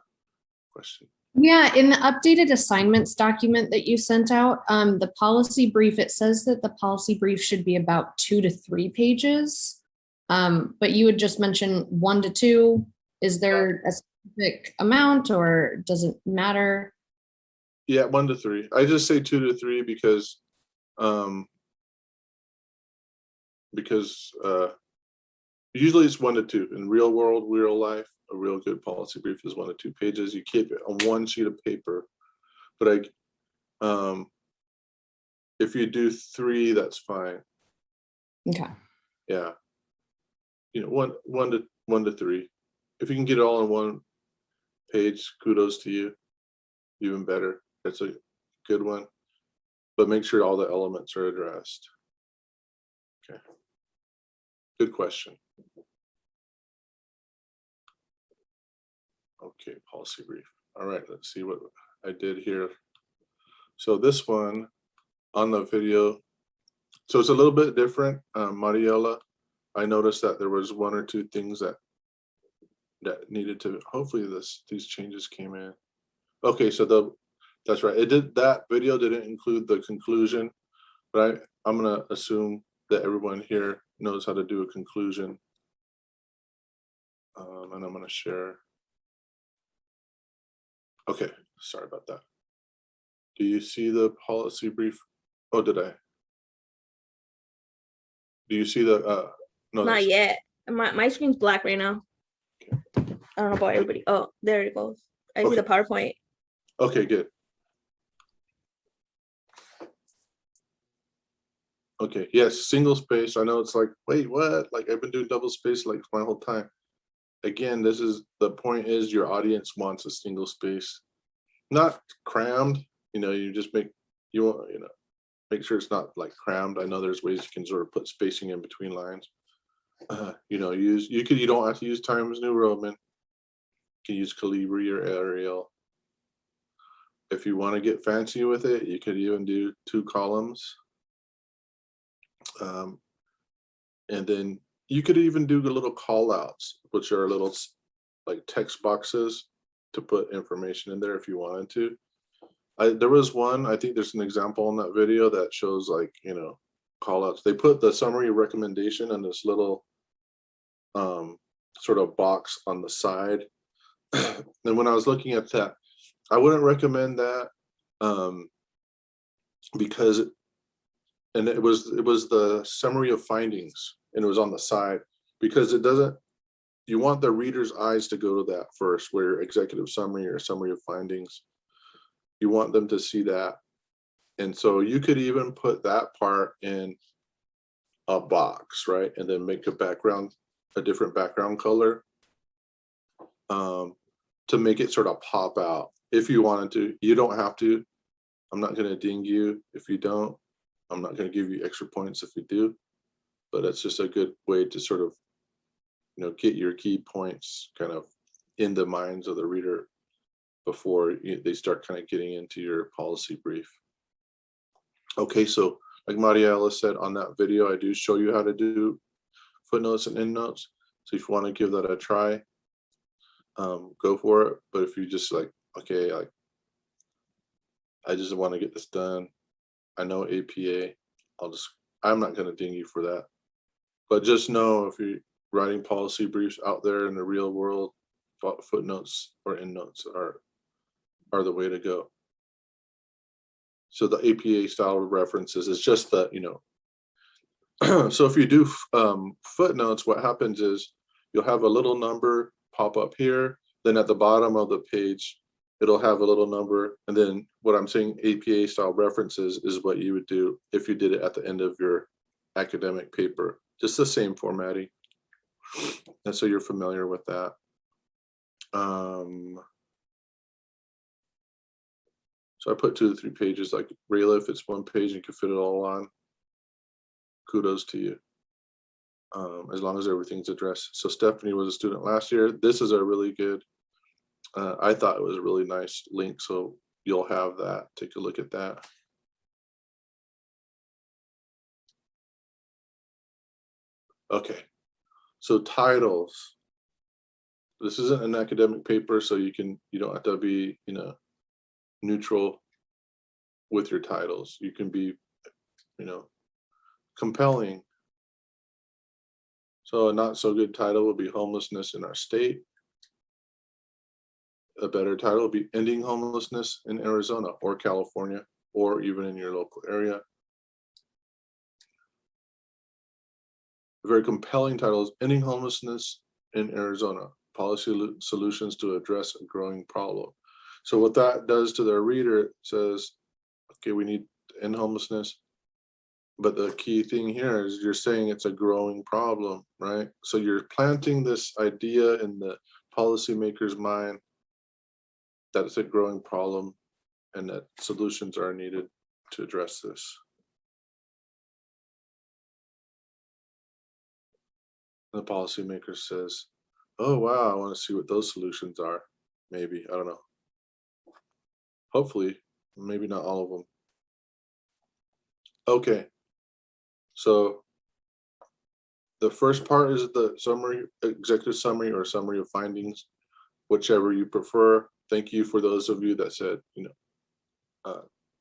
question.
Yeah, in the updated assignments document that you sent out, the policy brief, it says that the policy brief should be about 2 to 3 pages. But you would just mention 1 to 2. Is there a specific amount, or does it matter?
Yeah, 1 to 3. I just say 2 to 3 because usually it's 1 to 2. In real world, real life, a real good policy brief is 1 to 2 pages. You keep it on one sheet of paper. But if you do 3, that's fine.
Okay.
Yeah. 1 to 3. If you can get it all on one page, kudos to you. Even better. That's a good one. But make sure all the elements are addressed. Okay. Good question. Okay, policy brief. All right, let's see what I did here. So this one on the video, so it's a little bit different. Mariela, I noticed that there was 1 or 2 things that needed to, hopefully these changes came in. Okay, so that's right. That video didn't include the conclusion, but I'm gonna assume that everyone here knows how to do a conclusion. And I'm gonna share. Okay, sorry about that. Do you see the policy brief? Oh, did I? Do you see the, no,
Not yet. My screen's black right now. I don't know about everybody. Oh, there it goes. I see the PowerPoint.
okay, good. Okay, yes, single space. I know it's like, wait, what? Like, I've been doing double space like my whole time. Again, the point is your audience wants a single space, not crammed. You just make sure it's not like crammed. I know there's ways you can sort of put spacing in between lines. You don't have to use Times New Roman. You can use Calibri or Arial. If you want to get fancy with it, you could even do 2 columns. And then you could even do the little call outs, which are little like text boxes to put information in there if you wanted to. There was one, I think there's an example in that video that shows like, call outs. They put the summary recommendation in this little sort of box on the side. And when I was looking at that, I wouldn't recommend that because it was the summary of findings, and it was on the side, because it doesn't, you want the reader's eyes to go to that first, where executive summary or summary of findings. You want them to see that. And so you could even put that part in a box, right? And then make a different background color to make it sort of pop out. If you wanted to, you don't have to. I'm not going to ding you if you don't. I'm not going to give you extra points if you do. But it's just a good way to sort of, get your key points kind of in the minds of the reader before they start kind of getting into your policy brief. Okay, so like Mariela said on that video, I do show you how to do footnotes and endnotes. So if you want to give that a try, go for it. But if you just like, okay, I just want to get this done, I know APA, I'm not going to ding you for that. But just know, if you're writing policy briefs out there in the real world, footnotes or endnotes are the way to go. So the APA style references is just that, so if you do footnotes, what happens is you'll have a little number pop up here, then at the bottom of the page, it'll have a little number. And then what I'm saying, APA style references is what you would do if you did it at the end of your academic paper, just the same formatting. And so you're familiar with that. So I put 2 to 3 pages, like Rayla, if it's one page and you can fit it all on, kudos to you. As long as everything's addressed. So Stephanie was a student last year. This is a really good, I thought it was a really nice link. So you'll have that, take a look at that. Okay, so titles. This isn't an academic paper, so you don't have to be, neutral with your titles. You can be, compelling. So a not so good title would be homelessness in our state. A better title would be ending homelessness in Arizona or California, or even in your local area. A very compelling title is ending homelessness in Arizona, policy solutions to address a growing problem. So what that does to the reader, it says, okay, we need to end homelessness. But the key thing here is you're saying it's a growing problem, right? So you're planting this idea in the policymaker's mind that it's a growing problem and that solutions are needed to address this. The policymaker says, oh, wow, I want to see what those solutions are. Maybe, I don't know. Hopefully, maybe not all of them. Okay. So the first part is the summary, executive summary or summary of findings, whichever you prefer. Thank you for those of you that said,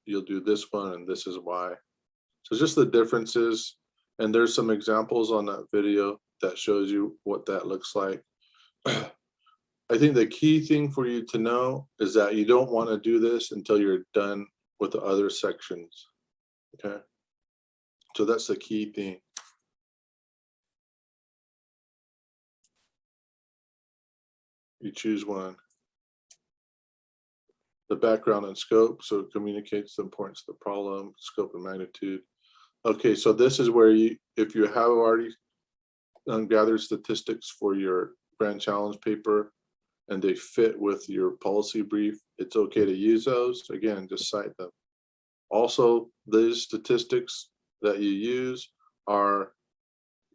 you'll do this one and this is why. So just the differences. And there's some examples on that video that shows you what that looks like. I think the key thing for you to know is that you don't want to do this until you're done with the other sections. Okay. So that's the key thing. You choose one. The background and scope, so it communicates the importance of the problem, scope and magnitude. Okay, so this is where you, if you have already gathered statistics for your grand challenge paper and they fit with your policy brief, it's okay to use those. Again, just cite them. Also, these statistics that you use are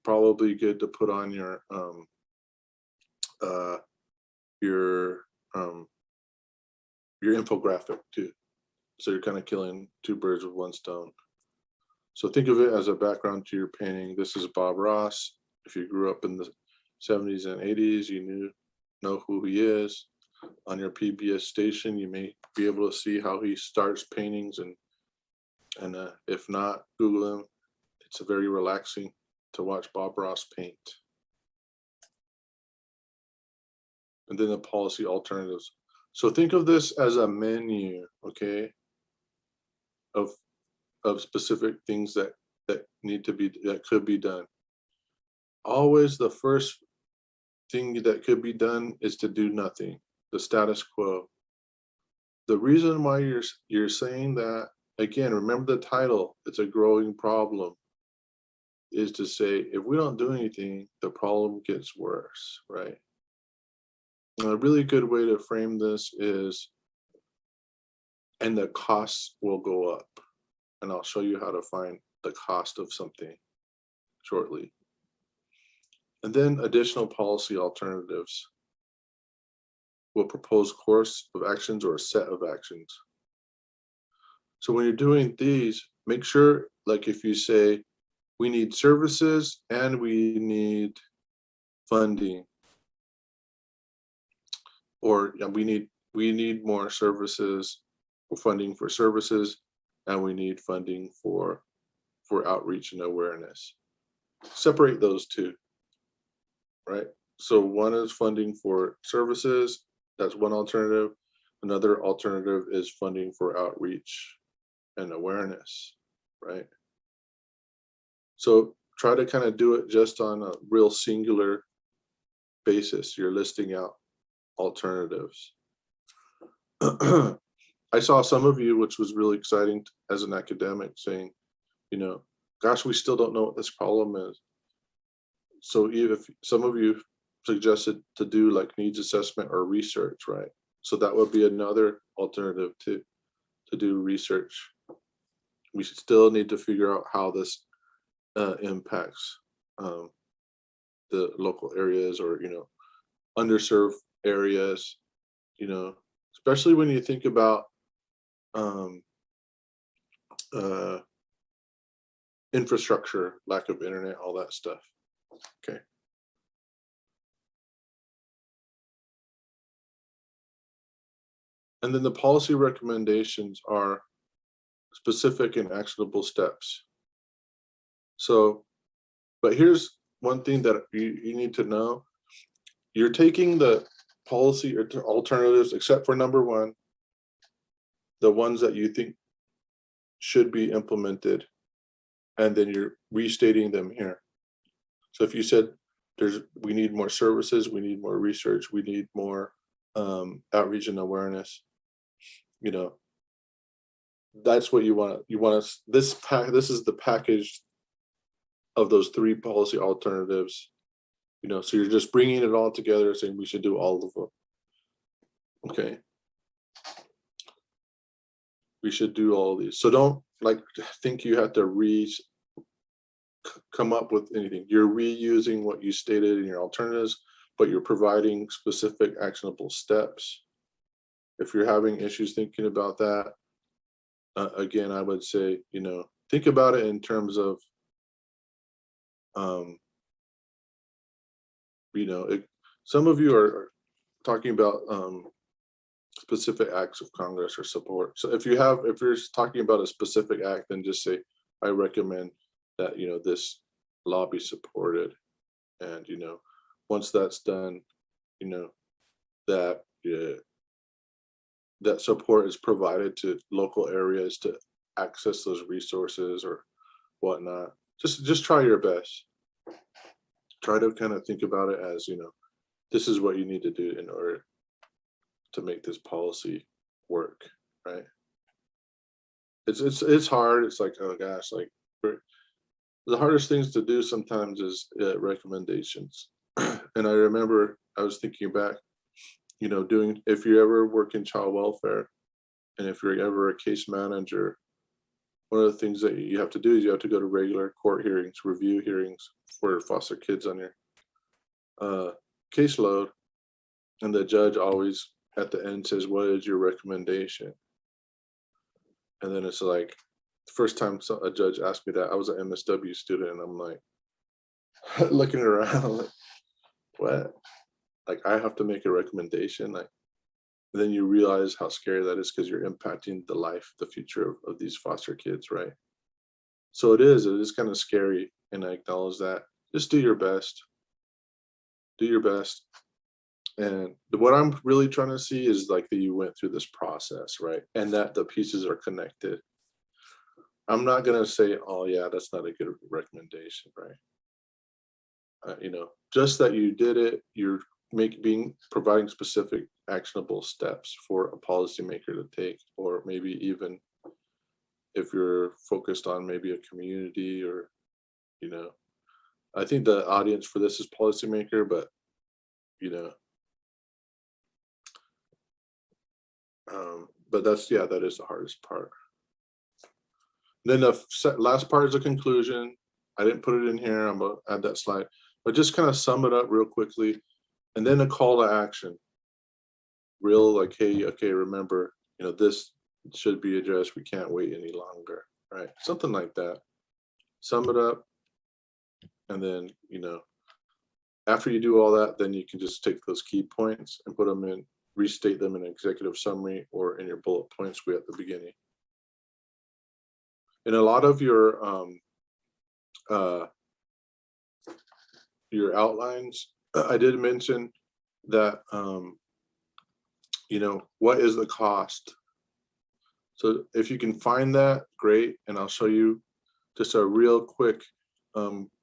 probably good to put on your infographic too. So you're kind of killing 2 birds with 1 stone. So think of it as a background to your painting. This is Bob Ross. If you grew up in the 70s and 80s, you know who he is. On your PBS station, you may be able to see how he starts paintings, and if not, Google him. It's very relaxing to watch Bob Ross paint. And then the policy alternatives. So think of this as a menu, okay, of specific things that need to be, that could be done. Always the first thing that could be done is to do nothing, the status quo. The reason why you're saying that, again, remember the title, it's a growing problem, is to say, if we don't do anything, the problem gets worse, right? And a really good way to frame this is, and the costs will go up. And I'll show you how to find the cost of something shortly. And then additional policy alternatives will propose course of actions or a set of actions. So when you're doing these, make sure, like if you say, we need services and we need funding, or we need more services or funding for services, and we need funding for outreach and awareness. Separate those two, right? So one is funding for services, that's one alternative. Another alternative is funding for outreach and awareness, right? So try to kind of do it just on a real singular basis. You're listing out alternatives. I saw some of you, which was really exciting as an academic, saying, you know, gosh, we still don't know what this problem is. So if some of you suggested to do like needs assessment or research, right? So that would be another alternative to do research. We still need to figure out how this impacts the local areas, or, you know, underserved areas, you know, especially when you think about infrastructure, lack of internet, all that stuff. Okay. And then the policy recommendations are specific and actionable steps. So, but here's one thing that you need to know. You're taking the policy or alternatives, except for number one, the ones that you think should be implemented, and then you're restating them here. So if you said we need more services, we need more research, we need more outreach and awareness, you know, that's what you want. You want us, this is the package of those three policy alternatives, you know, so you're just bringing it all together, saying we should do all of them. Okay. We should do all of these. So don't like think you have to come up with anything. You're reusing what you stated in your alternatives, but you're providing specific actionable steps. If you're having issues thinking about that, again, I would say, you know, think about it in terms of, you know, some of you are talking about specific acts of Congress or support. So if you're talking about a specific act, then just say, I recommend that, you know, this law be supported. And, you know, once that's done, you know, that that support is provided to local areas to access those resources or whatnot. Just try your best. Try to kind of think about it as, you know, this is what you need to do in order to make this policy work, right? It's hard. It's like, oh gosh, like the hardest things to do sometimes is recommendations. And I remember I was thinking back, you know, if you ever work in child welfare, and if you're ever a case manager, one of the things that you have to do is you have to go to regular court hearings, review hearings for foster kids on your caseload. And the judge always at the end says, what is your recommendation? And then it's like, the first time a judge asked me that, I was an MSW student, and I'm like, looking around, like, what? Like, I have to make a recommendation? Like, then you realize how scary that is, because you're impacting the future of these foster kids, right? So it is kind of scary, and I acknowledge that. Just do your best. Do your best. And what I'm really trying to see is like that you went through this process, right? And that the pieces are connected. I'm not going to say, oh yeah, that's not a good recommendation, right? You know, just that you did it, you're providing specific actionable steps for a policymaker to take, or maybe even if you're focused on maybe a community, or, you know, I think the audience for this is policymaker, but, you know, but that's, yeah, that is the hardest part. Then the last part is a conclusion. I didn't put it in here. I'm gonna add that slide, but just kind of sum it up real quickly. And then a call to action. Real like, hey, okay, remember, you know, this should be addressed. We can't wait any longer, right? Something like that. Sum it up. And then, you know, after you do all that, then you can just take those key points and put them in, restate them in an executive summary or in your bullet points way at the beginning. In a lot of your outlines, I did mention that, you know, what is the cost? So if you can find that, great. And I'll show you just a real quick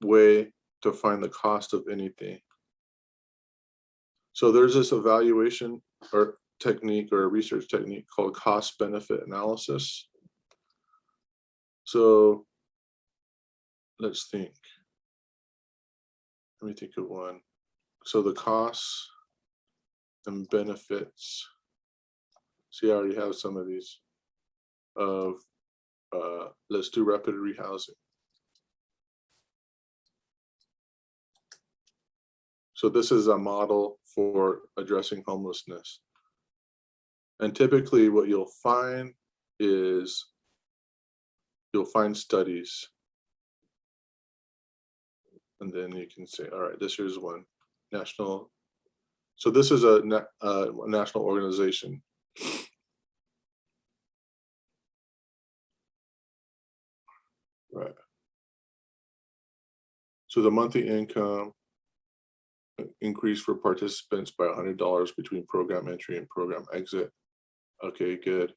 way to find the cost of anything. So there's this evaluation or technique or a research technique called cost benefit analysis. So let's think. Let me think of one. So the costs and benefits. See, I already have some of these of, let's do rapid rehousing. So this is a model for addressing homelessness. And typically what you'll find is you'll find studies. And then you can say, all right, this here's one national. So this is a national organization. Right. So the monthly income increase for participants by $100 between program entry and program exit. Okay, good.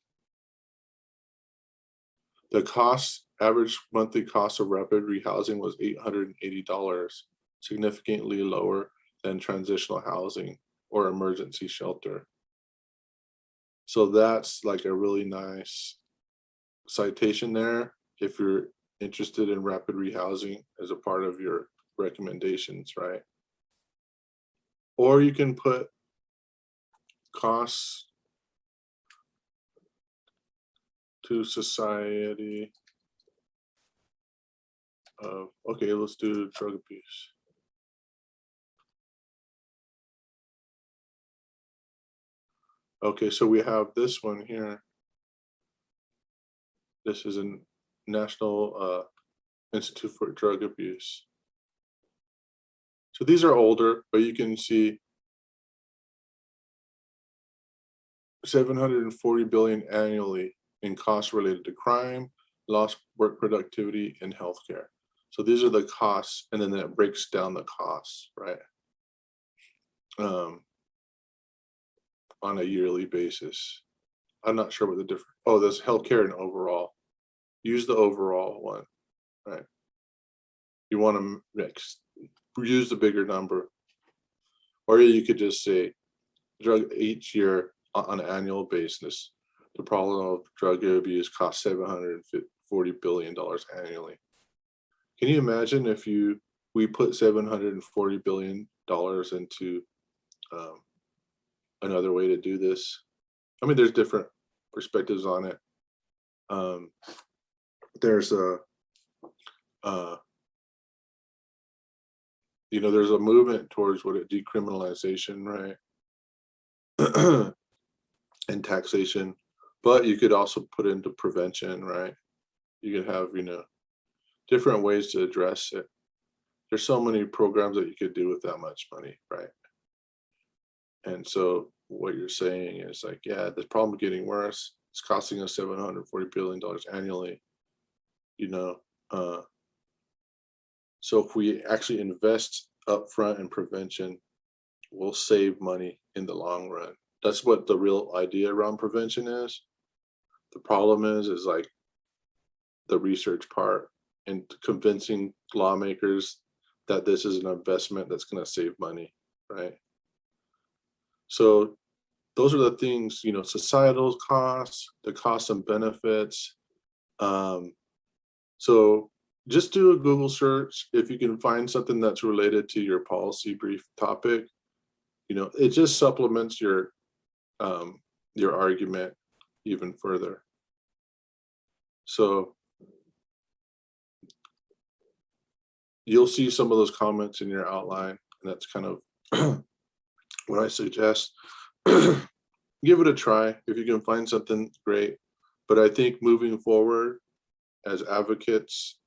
The cost, average monthly cost of rapid rehousing was $880, significantly lower than transitional housing or emergency shelter. So that's like a really nice citation there if you're interested in rapid rehousing as a part of your recommendations, right? Or you can put costs to society of, okay, let's do drug abuse. Okay, so we have this one here. This is a National Institute for Drug Abuse. So these are older, but you can see 740 billion annually in costs related to crime, lost work productivity, and healthcare. So these are the costs, and then that breaks down the costs, right? On a yearly basis. I'm not sure what the difference. Oh, there's healthcare and overall. Use the overall one, right? You want to mix, use the bigger number, or you could just say drug each year on an annual basis. The problem of drug abuse costs $740 billion annually. Can you imagine if we put $740 billion into another way to do this? I mean, there's different perspectives on it. There's a, you know, there's a movement towards what decriminalization, right? And taxation, but you could also put into prevention, right? You could have, you know, different ways to address it. There's so many programs that you could do with that much money, right? And so what you're saying is like, yeah, the problem is getting worse. It's costing us $740 billion annually, you know. So if we actually invest upfront in prevention, we'll save money in the long run. That's what the real idea around prevention is. The problem is like the research part and convincing lawmakers that this is an investment that's going to save money, right? So those are the things, you know, societal costs, the costs and benefits. So just do a Google search. If you can find something that's related to your policy brief topic, you know, it just supplements your argument even further. So you'll see some of those comments in your outline, and that's kind of what I suggest. Give it a try. If you can find something, great. But I think moving forward as advocates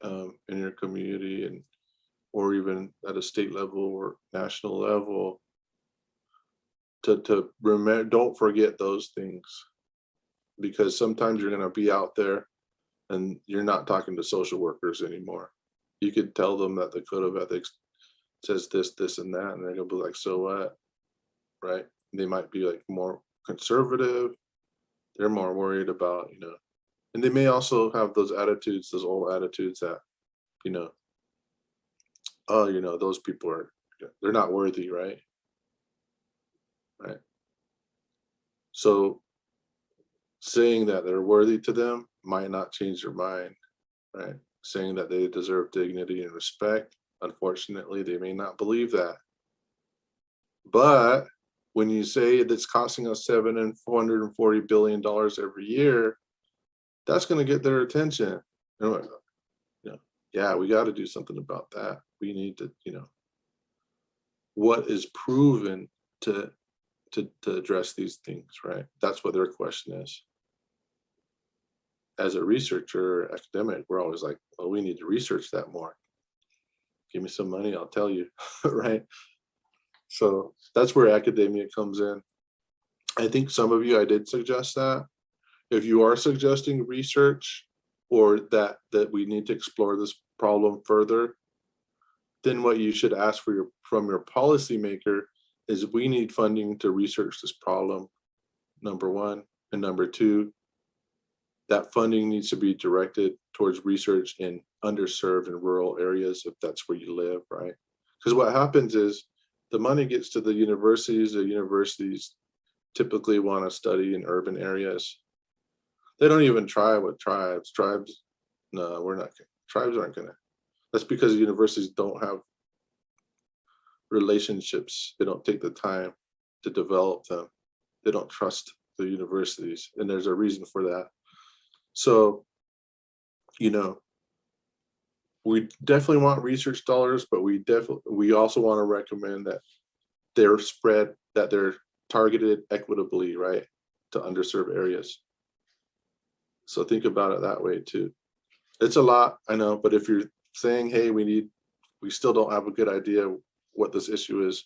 in your community, and or even at a state level or national level, to remember, don't forget those things, because sometimes you're going to be out there and you're not talking to social workers anymore. You could tell them that the code of ethics says this, this, and that, and they're going to be like, so what, right? They might be like more conservative. They're more worried about, you know, and they may also have those attitudes, those old attitudes that, you know, oh, you know, those people are, they're not worthy, right? Right. So saying that they're worthy to them might not change their mind, right? Saying that they deserve dignity and respect, unfortunately, they may not believe that. But when you say that's costing us $440 billion every year, that's going to get their attention. You know, yeah, we got to do something about that. We need to, you know, what is proven to address these things, right? That's what their question is. As a researcher, academic, we're always like, well, we need to research that more. Give me some money, I'll tell you, right? So that's where academia comes in. I think some of you, I did suggest that. If you are suggesting research or that we need to explore this problem further, then what you should ask from your policymaker is, we need funding to research this problem, number one. And number two, that funding needs to be directed towards research in underserved and rural areas, if that's where you live, right? Because what happens is the money gets to the universities typically want to study in urban areas. They don't even try with tribes. No, we're not, tribes aren't gonna. That's because universities don't have relationships. They don't take the time to develop them. They don't trust the universities, and there's a reason for that. So, you know, we definitely want research dollars, but we also want to recommend that they're spread, that they're targeted equitably, right, to underserved areas. So think about it that way too. It's a lot, I know, but if you're saying, hey, we still don't have a good idea what this issue is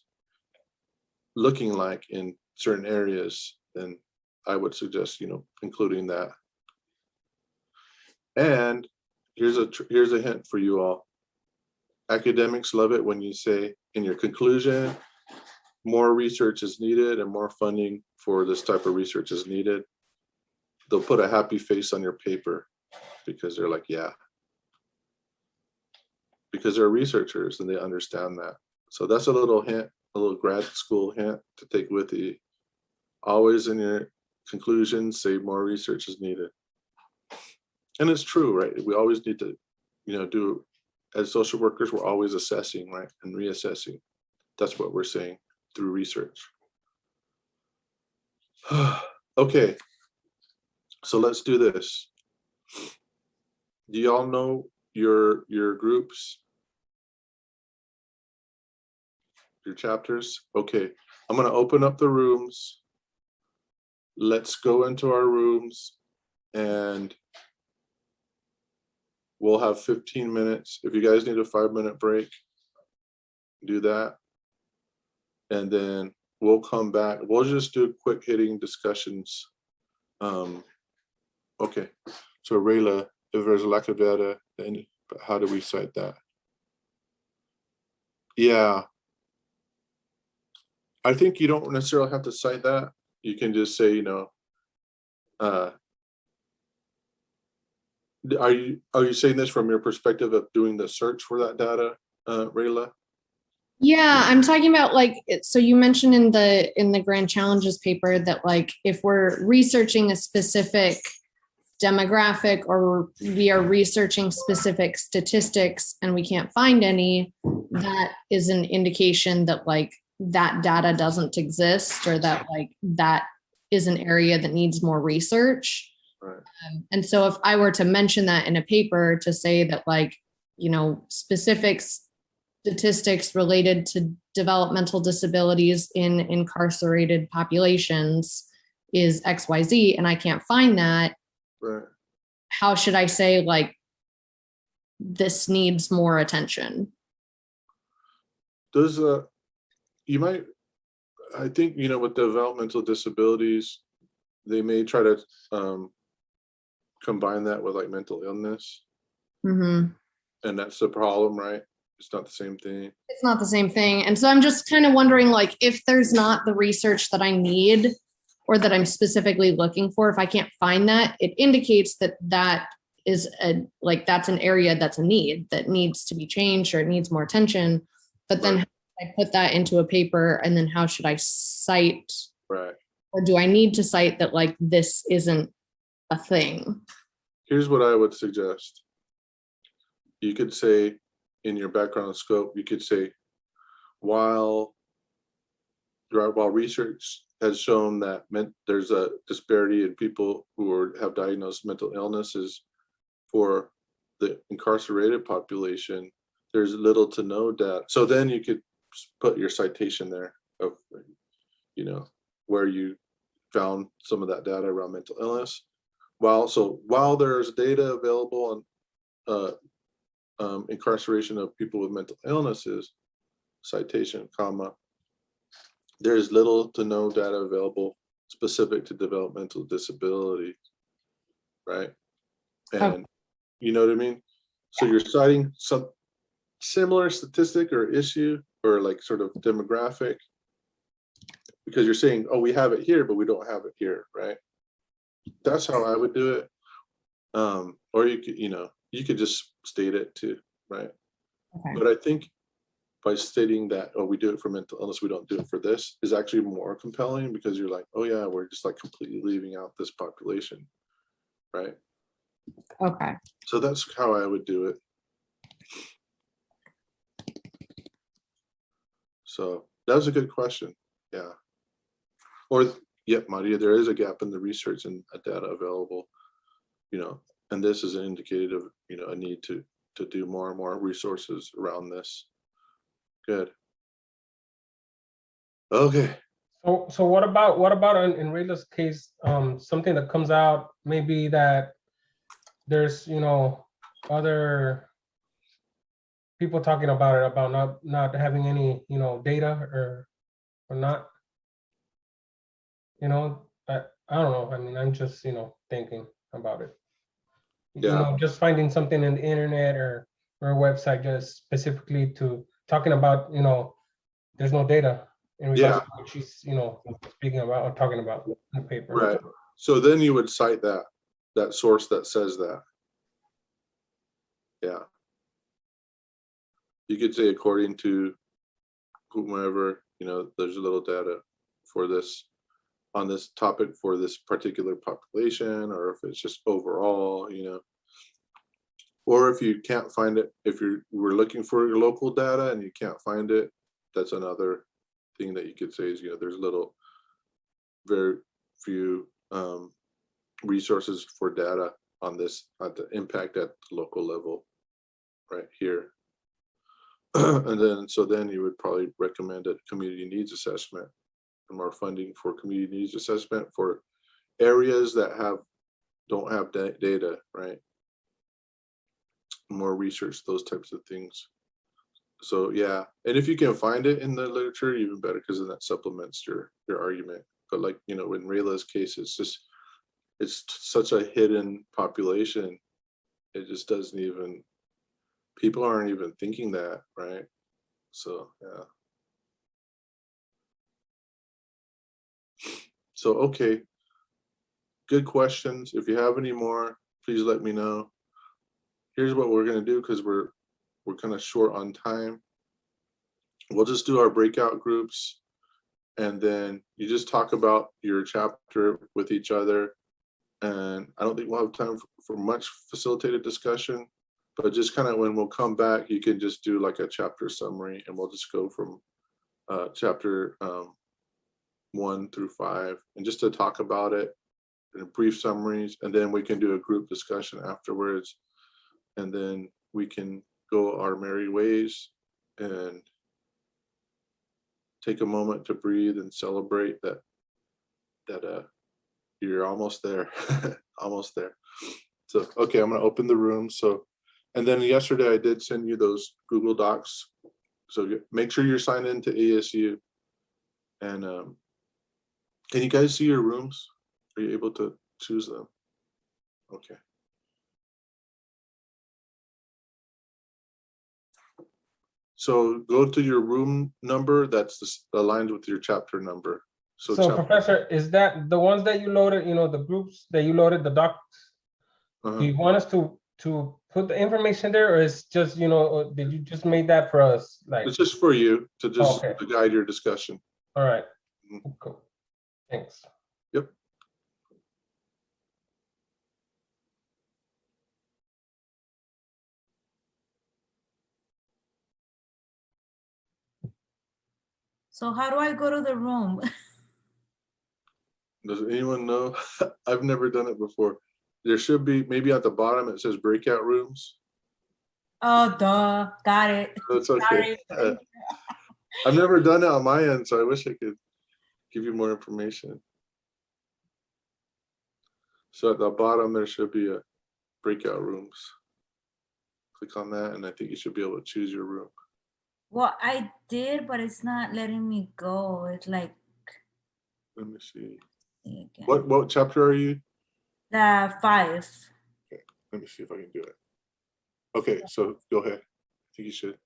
looking like in certain areas, then I would suggest, you know, including that. And here's a hint for you all. Academics love it when you say in your conclusion, more research is needed and more funding for this type of research is needed. They'll put a happy face on your paper because they're like, yeah. Because they're researchers and they understand that. So that's a little hint, a little grad school hint to take with you. Always in your conclusions, say more research is needed. And it's true, right? We always need to, you know, do, as social workers, we're always assessing, right? And reassessing. That's what we're saying through research. Okay, so let's do this. Do y'all know your groups? Your chapters? Okay, I'm gonna open up the rooms. Let's go into our rooms and we'll have 15 minutes. If you guys need a 5-minute break, do that. And then we'll come back. We'll just do quick hitting discussions. Okay, so Rayla, if there's a lack of data, then how do we cite that? Yeah, I think you don't necessarily have to cite that. You can just say, you know, are you saying this from your perspective of doing the search for that data? Rayla?
Yeah, I'm talking about like, so you mentioned in the grand challenges paper that like, if we're researching a specific demographic or we are researching specific statistics and we can't find any, that is an indication that like that data doesn't exist or that like that is an area that needs more research.
Right.
And so if I were to mention that in a paper to say that like, you know, specific statistics related to developmental disabilities in incarcerated populations is XYZ and I can't find that,
Right.
how should I say like this needs more attention?
Does you might, I think, you know, with developmental disabilities, they may try to combine that with like mental illness,
Mm-hmm.
and that's the problem, right? It's not the same thing.
It's not the same thing. And so I'm just kind of wondering like if there's not the research that I need or that I'm specifically looking for, if I can't find that, it indicates that that is a, like, that's an area that's a need that needs to be changed or it needs more attention. But then
Right.
I put that into a paper and then how should I cite,
Right.
or do I need to cite that like this isn't a thing?
Here's what I would suggest. You could say in your background scope, you could say, while research has shown that there's a disparity in people who have diagnosed mental illnesses for the incarcerated population, there's little to no data. So then you could put your citation there of, you know, where you found some of that data around mental illness. While there's data available on incarceration of people with mental illnesses, citation, comma, there's little to no data available specific to developmental disability, right? And you know what I mean? So you're citing some similar statistic or issue or like sort of demographic because you're saying, oh, we have it here, but we don't have it here, right? That's how I would do it. Or you could, you know, you could just state it too, right?
Okay.
But I think by stating that, oh, we do it for mental illness, we don't do it for this, is actually more compelling because you're like, oh yeah, we're just like completely leaving out this population, right?
Okay.
So that's how I would do it. So that was a good question. Yeah. Or, yep, Maria, there is a gap in the research and data available, you know, and this is an indicator of, you know, a need to do more and more resources around this. Good. Okay.
So what about in Rayla's case, something that comes out maybe that there's, you know, other people talking about it, about not having any, you know, data or not, you know, I don't know. I mean, I'm just, you know, thinking about it.
Yeah.
You know, just finding something in the internet or a website just specifically to talking about, you know, there's no data in regards to what she's, you know, speaking about or talking about in the paper.
Right. So then you would cite that source that says that. Yeah. You could say according to whomever, you know, there's a little data for this on this topic for this particular population, or if it's just overall, you know, or if you can't find it, if we're looking for your local data and you can't find it, that's another thing that you could say is, you know, there's very few resources for data on this, on the impact at the local level right here. So then you would probably recommend a community needs assessment and more funding for community needs assessment for areas that don't have data, right? More research, those types of things. So yeah, and if you can find it in the literature, even better, because then that supplements your argument. But like, you know, in Rayla's case, it's such a hidden population. It just doesn't even, people aren't even thinking that, right? So yeah. So okay, good questions. If you have any more, please let me know. Here's what we're gonna do, because we're we're kind of short on time. We'll just do our breakout groups, and then you just talk about your chapter with each other. And I don't think we'll have time for much facilitated discussion, but just kind of when we'll come back, you can just do like a chapter summary, and we'll just go from chapter 1 through 5, and just to talk about it in brief summaries, and then we can do a group discussion afterwards, and then we can go our merry ways and take a moment to breathe and celebrate that you're almost there. Almost there. So okay, I'm gonna open the room. So, and then yesterday I did send you those Google Docs, so make sure you're signed into ASU. And can you guys see your rooms? Are you able to choose them? Okay. So go to your room number that's aligned with your chapter number.
So
chapter,
Professor, is that the ones that you loaded, you know, the groups that you loaded, the docs? Do you want us to put the information there, or is just, you know, or did you just make that for us? Like,
it's just for you to just
okay.
to guide your discussion.
All right,
Mhm.
cool, thanks.
Yep.
So how do I go to the room?
Does anyone know? I've never done it before. There should be, maybe at the bottom it says breakout rooms.
Oh, duh. Got it.
That's okay.
Sorry.
I've never done it on my end, so I wish I could give you more information. So at the bottom there should be a breakout rooms. Click on that, and I think you should be able to choose your room.
Well, I did, but it's not letting me go. It's like,
Let me see.
again.
What chapter are you?
The 5.
Okay, let me see if I can do it. Okay, so go ahead. I think you should.